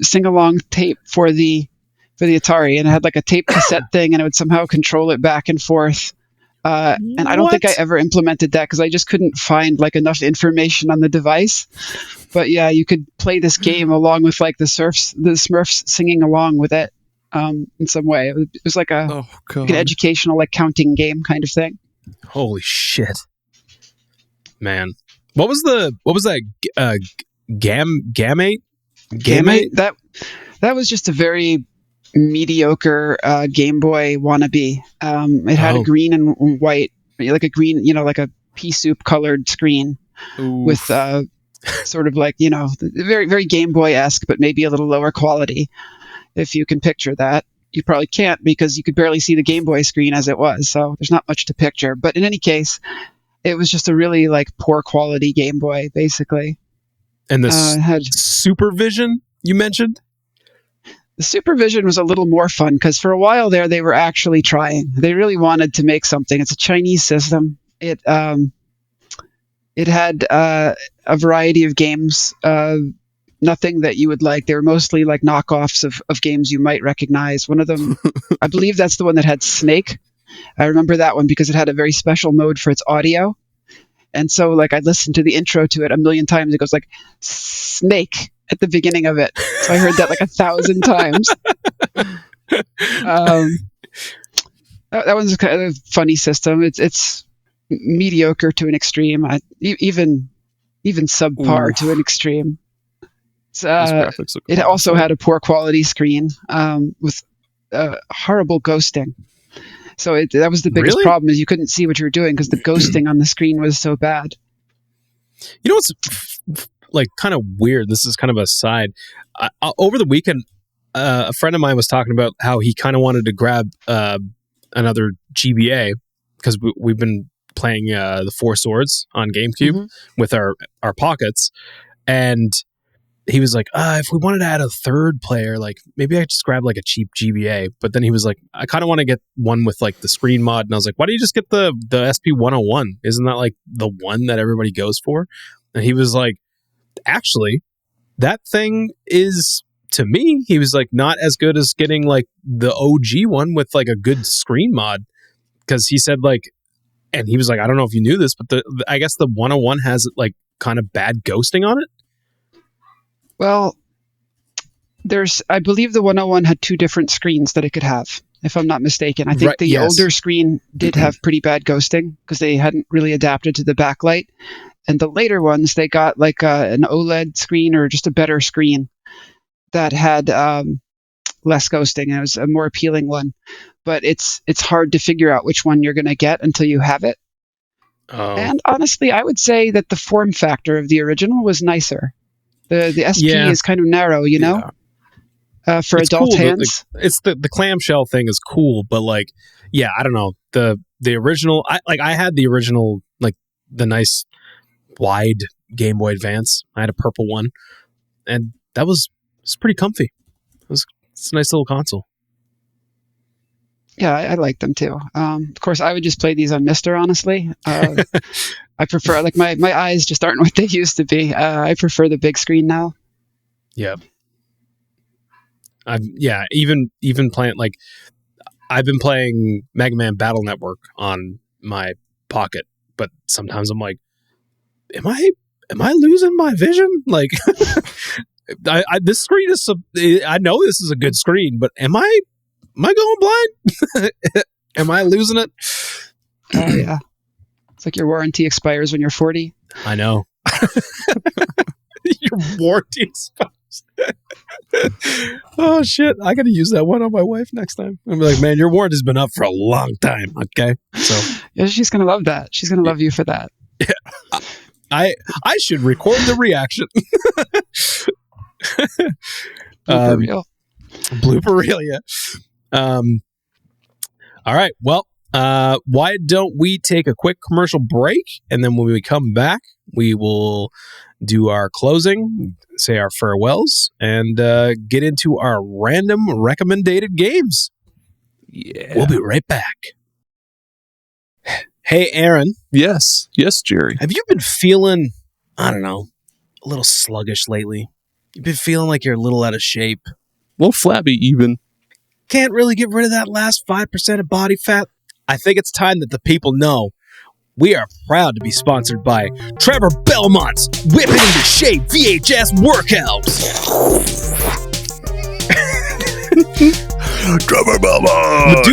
sing-along tape for the Atari, and it had like a tape cassette thing, and it would somehow control it back and forth. And I don't think I ever implemented that because I just couldn't find like enough information on the device. But yeah, you could play this game along with like the Smurfs singing along with it in some way. It was like an educational like counting game kind of thing. Holy shit, man! What was that? Gamate? That was just a very mediocre Game Boy wannabe. It had a green and white, like a green, like a pea soup colored screen. with sort of like, very, very Game Boy-esque, but maybe a little lower quality. If you can picture that. You probably can't because you could barely see the Game Boy screen as it was, so there's not much to picture. But in any case, it was just a really like poor quality Game Boy, basically. And the Supervision you mentioned? The Supervision was a little more fun because for a while there, they were actually trying. They really wanted to make something. It's a Chinese system. It had a variety of games, nothing that you would like. They were mostly like knockoffs of games you might recognize. One of them, I believe that's the one that had Snake. I remember that one because it had a very special mode for its audio. And so like I'd listen to the intro to it a million times. It goes like Snake at the beginning of it. So I heard that like 1,000 times. That one's kind of a funny system. It's mediocre to an extreme, even subpar to an extreme. It also had a poor quality screen with horrible ghosting. So that was the biggest problem, is you couldn't see what you were doing because the ghosting on the screen was so bad. You know what's like kind of weird? This is kind of a side. Over the weekend, a friend of mine was talking about how he kind of wanted to grab another GBA because we've been playing the Four Swords on GameCube with our pockets, and he was like, if we wanted to add a third player, like maybe I could just grab like a cheap GBA. But then he was like, I kind of want to get one with like the screen mod. And I was like, why don't you just get the SP101? Isn't that like the one that everybody goes for? And he was like, actually, that thing is, to me, he was like, not as good as getting like the OG one with like a good screen mod. Because he said like, and he was like, I don't know if you knew this, but I guess the 101 has like kind of bad ghosting on it. Well, I believe the 101 had two different screens that it could have, if I'm not mistaken. I think the older screen did have pretty bad ghosting because they hadn't really adapted to the backlight. And the later ones, they got like an OLED screen or just a better screen that had less ghosting. And it was a more appealing one. But it's hard to figure out which one you're going to get until you have it. Oh. And honestly, I would say that the form factor of the original was nicer. The SP is kind of narrow, for it's adult hands. It's the clamshell thing is cool, but like, I don't know. The original, I had the original, like the nice wide Game Boy Advance. I had a purple one, and it's pretty comfy. It's a nice little console. Yeah, I like them too. Of course, I would just play these on MiSTer, honestly. I prefer, like, my eyes just aren't what they used to be. I prefer the big screen now. Yeah. Even playing, like, I've been playing Mega Man Battle Network on my pocket, but sometimes I'm like, am I losing my vision? Like, this screen is, I know this is a good screen, but am I going blind? Am I losing it? Oh, yeah. It's like your warranty expires when you're 40. I know. Your warranty expires. Oh, shit. I got to use that one on my wife next time. I'm like, man, your warranty's been up for a long time. Okay. So yeah, she's going to love that. She's going to love you for that. Yeah. I should record the reaction. Blooper reel. Blooper reel, yeah. All right. Well, why don't we take a quick commercial break, and then when we come back, we will do our closing, say our farewells, and get into our random recommended games. Yeah. We'll be right back. Hey, Aaron. Yes, Jerry. Have you been feeling, I don't know, a little sluggish lately? You've been feeling like you're a little out of shape. A little flabby, even. Can't really get rid of that last 5% of body fat? I think it's time that the people know we are proud to be sponsored by Trevor Belmont's Whipping into Shape VHS Workouts. Trevor Belmont!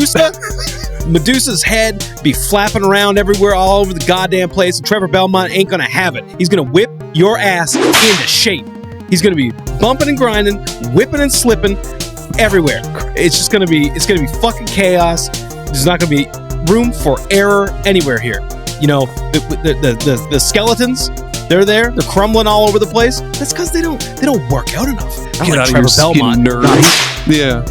Medusa's head be flapping around everywhere all over the goddamn place, and Trevor Belmont ain't gonna have it. He's gonna whip your ass into shape. He's gonna be bumping and grinding, whipping and slipping everywhere. It's gonna be fucking chaos. There's not gonna be room for error anywhere here. You know, the skeletons, They're there. They're crumbling all over the place. That's because they don't work out enough. Get out of your skin, nerds. Yeah.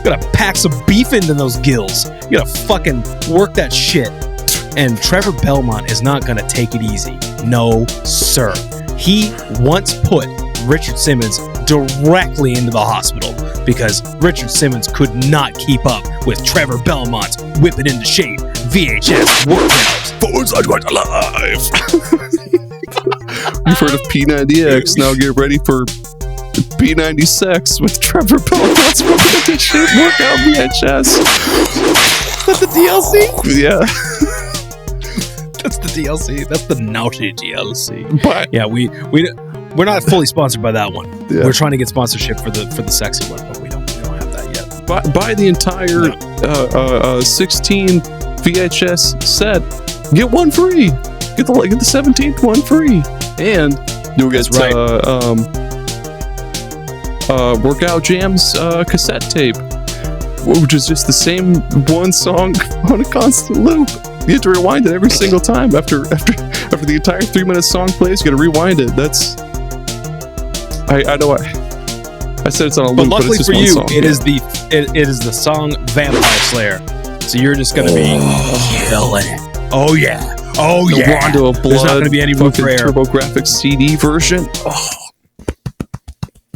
Gotta pack some beef into those gills. You gotta fucking work that shit. And Trevor Belmont is not gonna take it easy. No, sir. He once put Richard Simmons directly into the hospital because Richard Simmons could not keep up with Trevor Belmont's whip it into shape VHS workouts. Forward sideways alive. You've heard of P90X. Now get ready for P90Sex with Trevor Belmont's whip it into shape workout VHS. That's the DLC? Yeah. That's the DLC. That's the naughty DLC. But yeah, we're not fully sponsored by that one. Yeah. We're trying to get sponsorship for the sexy one, but we don't have that yet. buy the entire 16 VHS set. Get one free. Get the 17th one free, and you'll get Workout Jams cassette tape, which is just the same one song on a constant loop. You have to rewind it every single time. After the entire 3-minute song plays, you got to rewind it. That's I know I said it's on a loop, but luckily it's just for one you, song. it is the song Vampire Slayer. So you're just gonna be killing it. Oh yeah. Oh the yeah. Rondo of Blood. There's not gonna be any room for error. TurboGrafx CD version. Oh.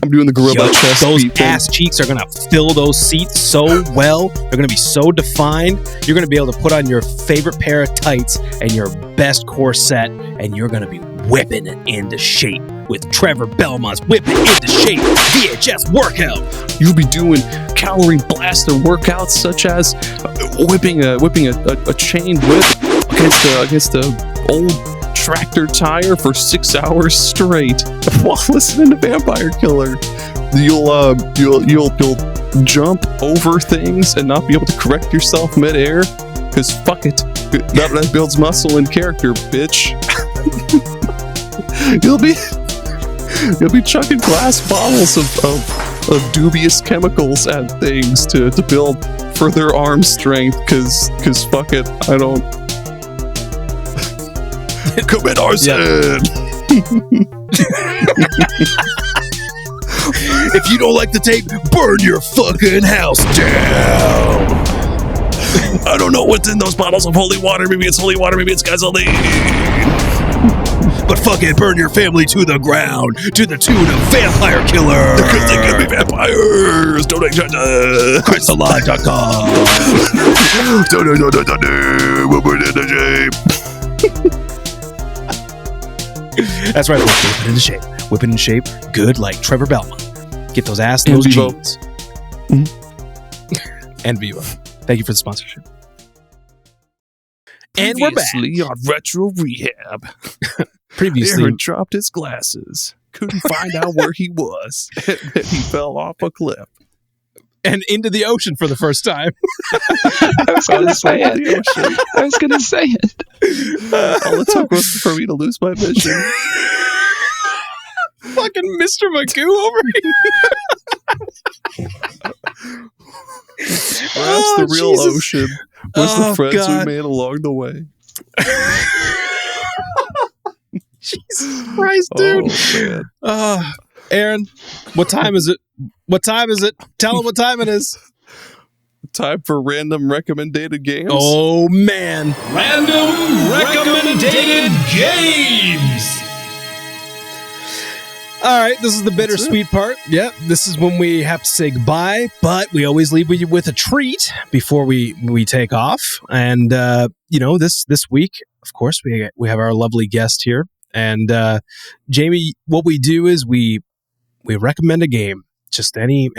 I'm doing the gorilla chest. Those ass cheeks are gonna fill those seats so well. They're gonna be so defined. You're gonna be able to put on your favorite pair of tights and your best corset, and you're gonna be whipping it into shape with Trevor Belmont's whipping into shape VHS workout. You'll be doing calorie blaster workouts such as whipping a chain whip against a old tractor tire for 6 hours straight while listening to Vampire Killer. You'll jump over things and not be able to correct yourself midair, because fuck it, that builds muscle and character, bitch. You'll be chucking glass bottles of dubious chemicals at things to build further arm strength, because fuck it, I don't commit arson. If you don't like the tape, burn your fucking house down. I don't know what's in those bottles of holy water. Maybe it's holy water, maybe it's gasoline. But fucking burn your family to the ground to the tune of Vampire Killer. Because they can be vampires. Donate Crystalis.com. We'll put it in the shape. That's right, whip it into shape. Whip it into shape, good like Trevor Belmont. Get those ass and those jeans. And Vivo. Thank you for the sponsorship. And we're back. Previously on Retro Rehab. Previously, Aaron dropped his glasses. Couldn't find out where he was. And then he fell off a cliff. and into the ocean for the first time. I was going to say it. I was going to say it. All it took was for me to lose my vision. Fucking Mr. Magoo over here. Perhaps the real Jesus. ocean was the friends God. we made along the way. Jesus Christ, dude. Oh, man. Aaron, what time is it? What time is it? Tell him what time it is. Time for random recommended games. Oh, man. Random Recommended Games! All right, this is the bittersweet part. Yep, this is when we have to say goodbye, but we always leave you with a treat before we take off. And this week, of course, we have our lovely guest here. And Jamie, what we do is we recommend a game, just any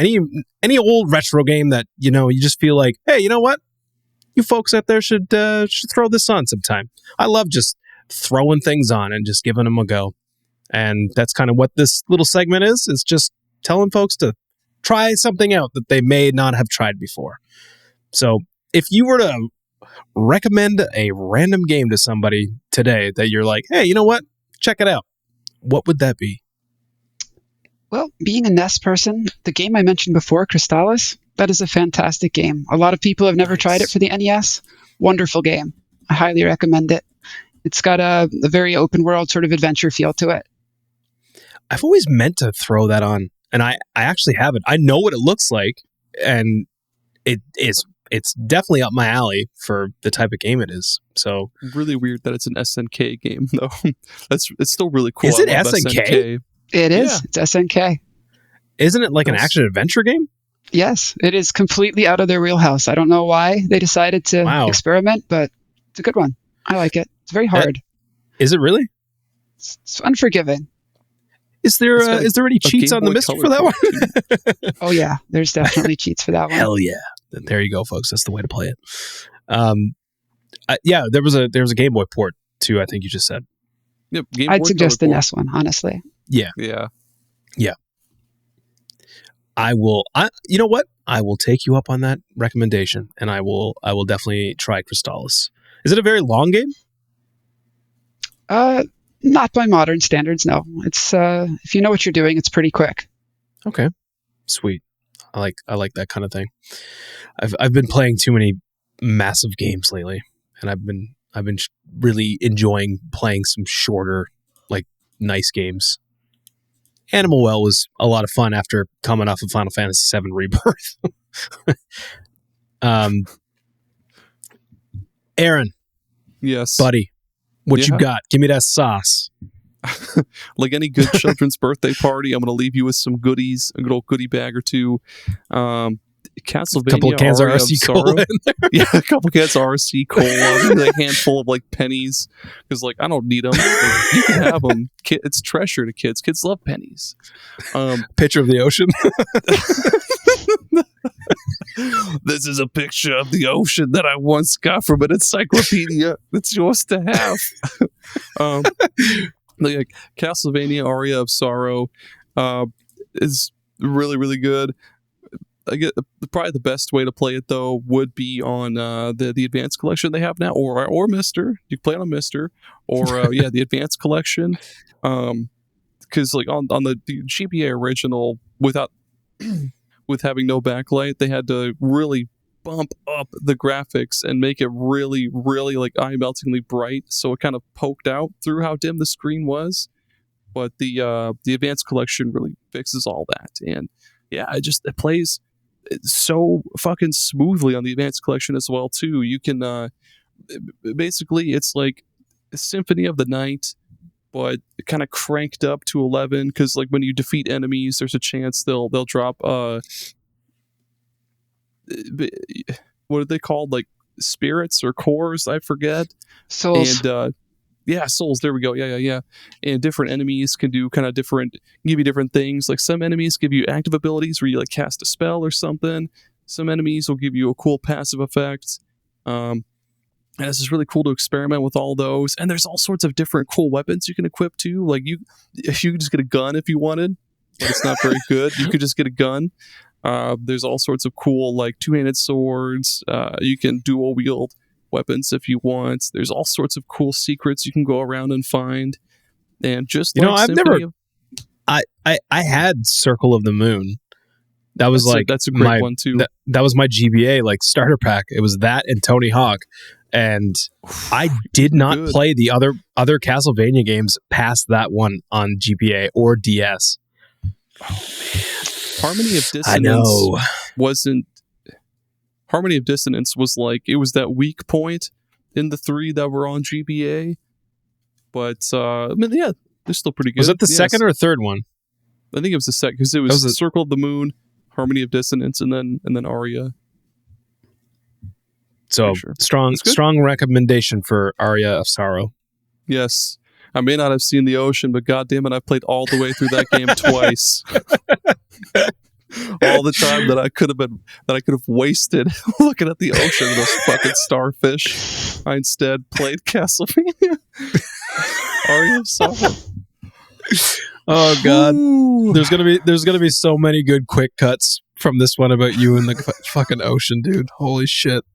old retro game that you just feel like, hey, you know what, you folks out there should throw this on sometime. I love just throwing things on and just giving them a go. And that's kind of what this little segment is. It's just telling folks to try something out that they may not have tried before. So if you were to recommend a random game to somebody today that you're like, hey, you know what? Check it out. What would that be? Well, being a NES person, the game I mentioned before, Crystalis, that is a fantastic game. A lot of people have never tried it for the NES. Wonderful game. I highly recommend it. It's got a very open world sort of adventure feel to it. I've always meant to throw that on, and I actually haven't. I know what it looks like, and it's definitely up my alley for the type of game it is. So Really weird that it's an SNK game though. It's still really cool. Is it I love SNK? It is. Yeah. It's SNK. Isn't it like an action adventure game? Yes, it is completely out of their wheelhouse. I don't know why they decided to experiment, but it's a good one. I like it. It's very hard. Is it really? It's unforgiving. Is there any cheats on the MiSTer for that one? Oh yeah, there's definitely cheats for that one. Hell yeah! There you go, folks. That's the way to play it. Yeah, there was a Game Boy port too. I think you just said. Yep, I'd suggest the NES one, honestly. Yeah. I will. You know what? I will take you up on that recommendation, and I will definitely try Crystalis. Is it a very long game? Not by modern standards, no. It's if you know what you're doing, it's pretty quick. Okay, sweet. I like that kind of thing. I've been playing too many massive games lately, and I've been really enjoying playing some shorter, like nice games. Animal Well was a lot of fun after coming off of Final Fantasy VII Rebirth. Aaron, Yes, buddy, what you got? Give me that sauce. Like any good children's birthday party, I'm going to leave you with some goodies, a good old goodie bag or two. Castlevania, a couple of cans of RC Cola in there. Yeah, a couple of cans of RC Cola, a handful of like pennies, because like I don't need them. Like, you can have them. It's treasure to kids. Kids love pennies. Picture of the ocean. This is a picture of the ocean that I once got from an encyclopedia. It's yours to have. Like Castlevania Aria of Sorrow is really, really good. I get probably the best way to play it though would be on the advanced collection they have now, or MiSTer. You can play it on MiSTer, or the advanced collection. Because like on the GBA original, without with having no backlight, they had to really bump up the graphics and make it really, really like eye-meltingly bright, so it kind of poked out through how dim the screen was. But the advanced collection really fixes all that, and yeah, it plays so fucking smoothly on the advanced collection as well too. You can basically it's like a Symphony of the Night, but kind of cranked up to 11, because like when you defeat enemies, there's a chance they'll drop what are they called, like spirits or cores, I forget. Souls. And souls, there we go. Yeah. And different enemies can do kind of different, give you different things. Like some enemies give you active abilities where you like cast a spell or something. Some enemies will give you a cool passive effect. And it's just really cool to experiment with all those. And there's all sorts of different cool weapons you can equip too. Like you could just get a gun if you wanted, but it's not very good. You could just get a gun. There's all sorts of cool like two-handed swords. You can dual wield weapons if you want. There's all sorts of cool secrets you can go around and find. And just I had Circle of the Moon. That was that's a great one too. That was my GBA like starter pack. It was that and Tony Hawk. And I did not play the other Castlevania games past that one on GBA or DS. Oh man. Harmony of Dissonance wasn't. Harmony of Dissonance was like, it was that weak point in the three that were on GBA. But I mean, yeah, they're still pretty good. Was it the second or third one? I think it was the second, because it was Circle of the Moon, Harmony of Dissonance, and then Aria. So strong recommendation for Aria of Sorrow. Yes. I may not have seen the ocean, but goddamn it, I played all the way through that game twice. All the time that I could have wasted looking at the ocean with those fucking starfish. I instead played Castlevania. Aria of Sorrow. Oh god. Ooh. There's gonna be so many good quick cuts from this one about you in the fucking ocean, dude. Holy shit.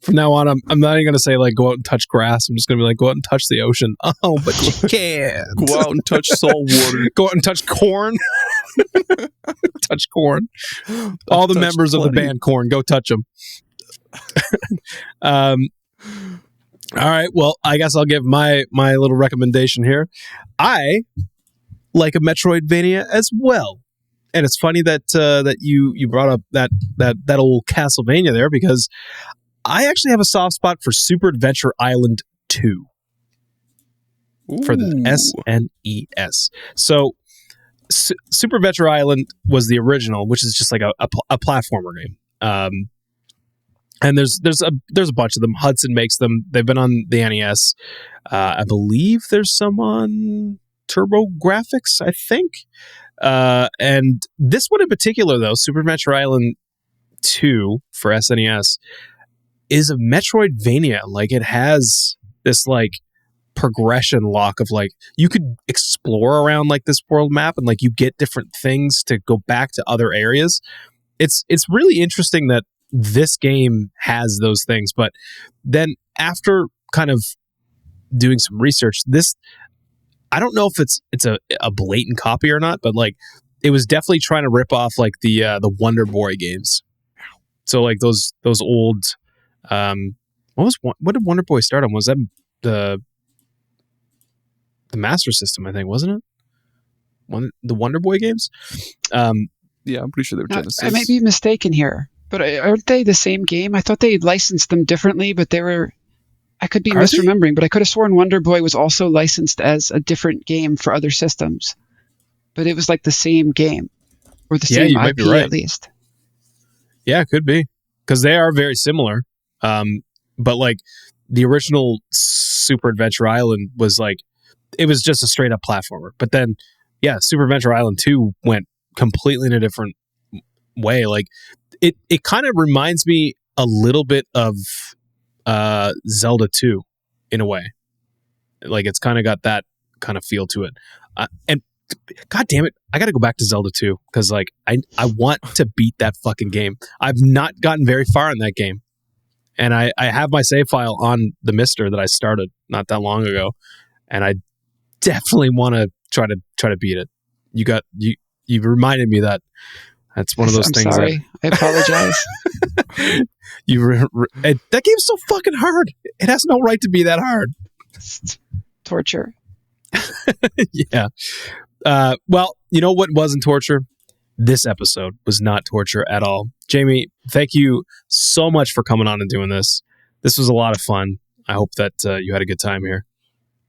From now on, I'm not even going to say, like, go out and touch grass. I'm just going to be like, go out and touch the ocean. Oh, but you can't. Go out and touch salt water. Go out and touch corn. Touch corn. All the members of the band Corn, go touch them. All right. Well, I guess I'll give my little recommendation here. I like a Metroidvania as well, and it's funny that that you brought up that old Castlevania there, because I actually have a soft spot for Super Adventure Island 2 for the SNES. So Super Adventure Island was the original, which is just like a platformer game. And there's a bunch of them. Hudson makes them. They've been on the NES. I believe there's some on TurboGrafx, I think. And this one in particular, though, Super Adventure Island 2 for SNES, is a Metroidvania. Like, it has this like progression lock of like, you could explore around like this world map, and like you get different things to go back to other areas. It's really interesting that this game has those things. But then after kind of doing some research, this, I don't know if it's a blatant copy or not, but like it was definitely trying to rip off like the Wonder Boy games. So like those old what did Wonder Boy start on? Was that the Master System, I think, wasn't it? The Wonder Boy games? Yeah, I'm pretty sure they were Genesis. I might be mistaken here, but aren't they the same game? I thought they licensed them differently, but they were... I could be misremembering, but I could have sworn Wonder Boy was also licensed as a different game for other systems. But it was like the same game, or the same IP at least. Yeah, it could be, because they are very similar. But like the original Super Adventure Island was like, it was just a straight up platformer. But then, yeah, Super Adventure Island 2 went completely in a different way. Like it kind of reminds me a little bit of Zelda 2 in a way. Like it's kind of got that kind of feel to it. And God damn it, I got to go back to Zelda 2 because like I want to beat that fucking game. I've not gotten very far in that game. And I have my save file on the MiSTer that I started not that long ago, and I definitely want to try to beat it. You reminded me that that's one of those things. Sorry, I apologize. That game's so fucking hard. It has no right to be that hard. It's torture. Yeah. Well, you know what wasn't torture? This episode was not torture at all. Jamie, thank you so much for coming on and doing this. This was a lot of fun. I hope that you had a good time here.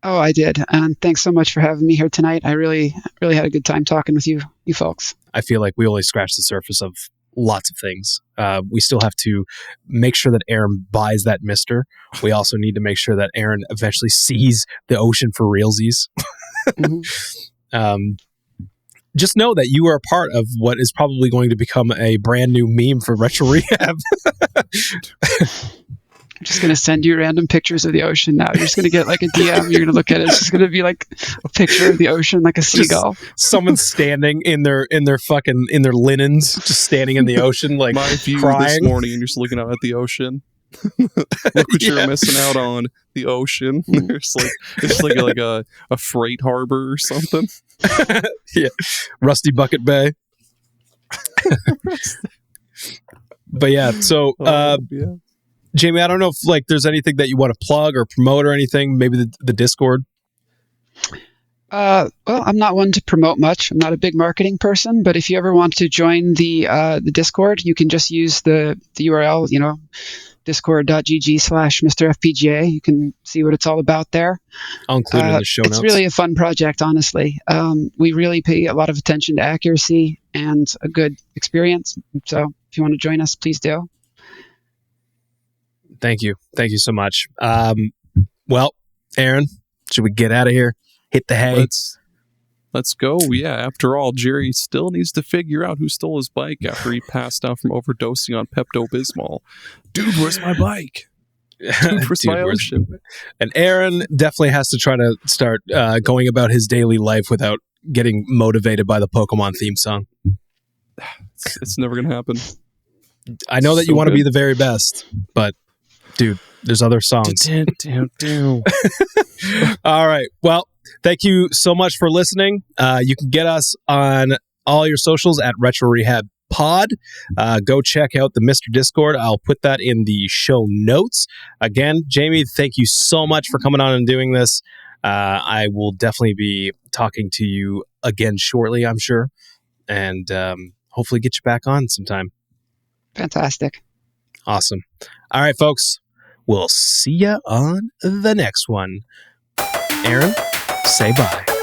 Oh, I did. And thanks so much for having me here tonight. I really, really had a good time talking with you folks. I feel like we only scratched the surface of lots of things. We still have to make sure that Aaron buys that MiSTer. We also need to make sure that Aaron eventually sees the ocean for realsies. Mm-hmm. Just know that you are a part of what is probably going to become a brand new meme for Retro Rehab. I'm just going to send you random pictures of the ocean now. You're just going to get like a DM. You're going to look at it. It's just going to be like a picture of the ocean, like a seagull. Someone standing in their linens, just standing in the ocean, like my view crying. This morning, and you're just looking out at the ocean. Look what you're missing out on, the ocean. There's like it's like a freight harbor or something. Yeah, Rusty Bucket Bay. But yeah, so yeah. Jamie, I don't know if like there's anything that you want to plug or promote or anything. Maybe the Discord. Well, I'm not one to promote much. I'm not a big marketing person, but if you ever want to join the Discord, you can just use the URL, discord.gg/MrFPGA. You can see what it's all about there. I'll include it in the show notes. It's really a fun project, honestly. We really pay a lot of attention to accuracy and a good experience. So if you want to join us, please do. Thank you. Thank you so much. Well, Aaron, should we get out of here? Hit the hay. Let's go. Yeah, after all, Jerry still needs to figure out who stole his bike after he passed out from overdosing on Pepto-Bismol. Dude, where's my bike? Dude, where's my ocean? And Aaron definitely has to try to start going about his daily life without getting motivated by the Pokemon theme song. It's never going to happen. I know that you want to be the very best, but dude, there's other songs. All right. Well, thank you so much for listening. You can get us on all your socials at Retro Rehab Pod. Go check out the MiSTer Discord. I'll put that in the show notes. Again, Jamie, thank you so much for coming on and doing this. I will definitely be talking to you again shortly, I'm sure. And hopefully get you back on sometime. Fantastic. Awesome. All right, folks. We'll see you on the next one. Aaron, say bye.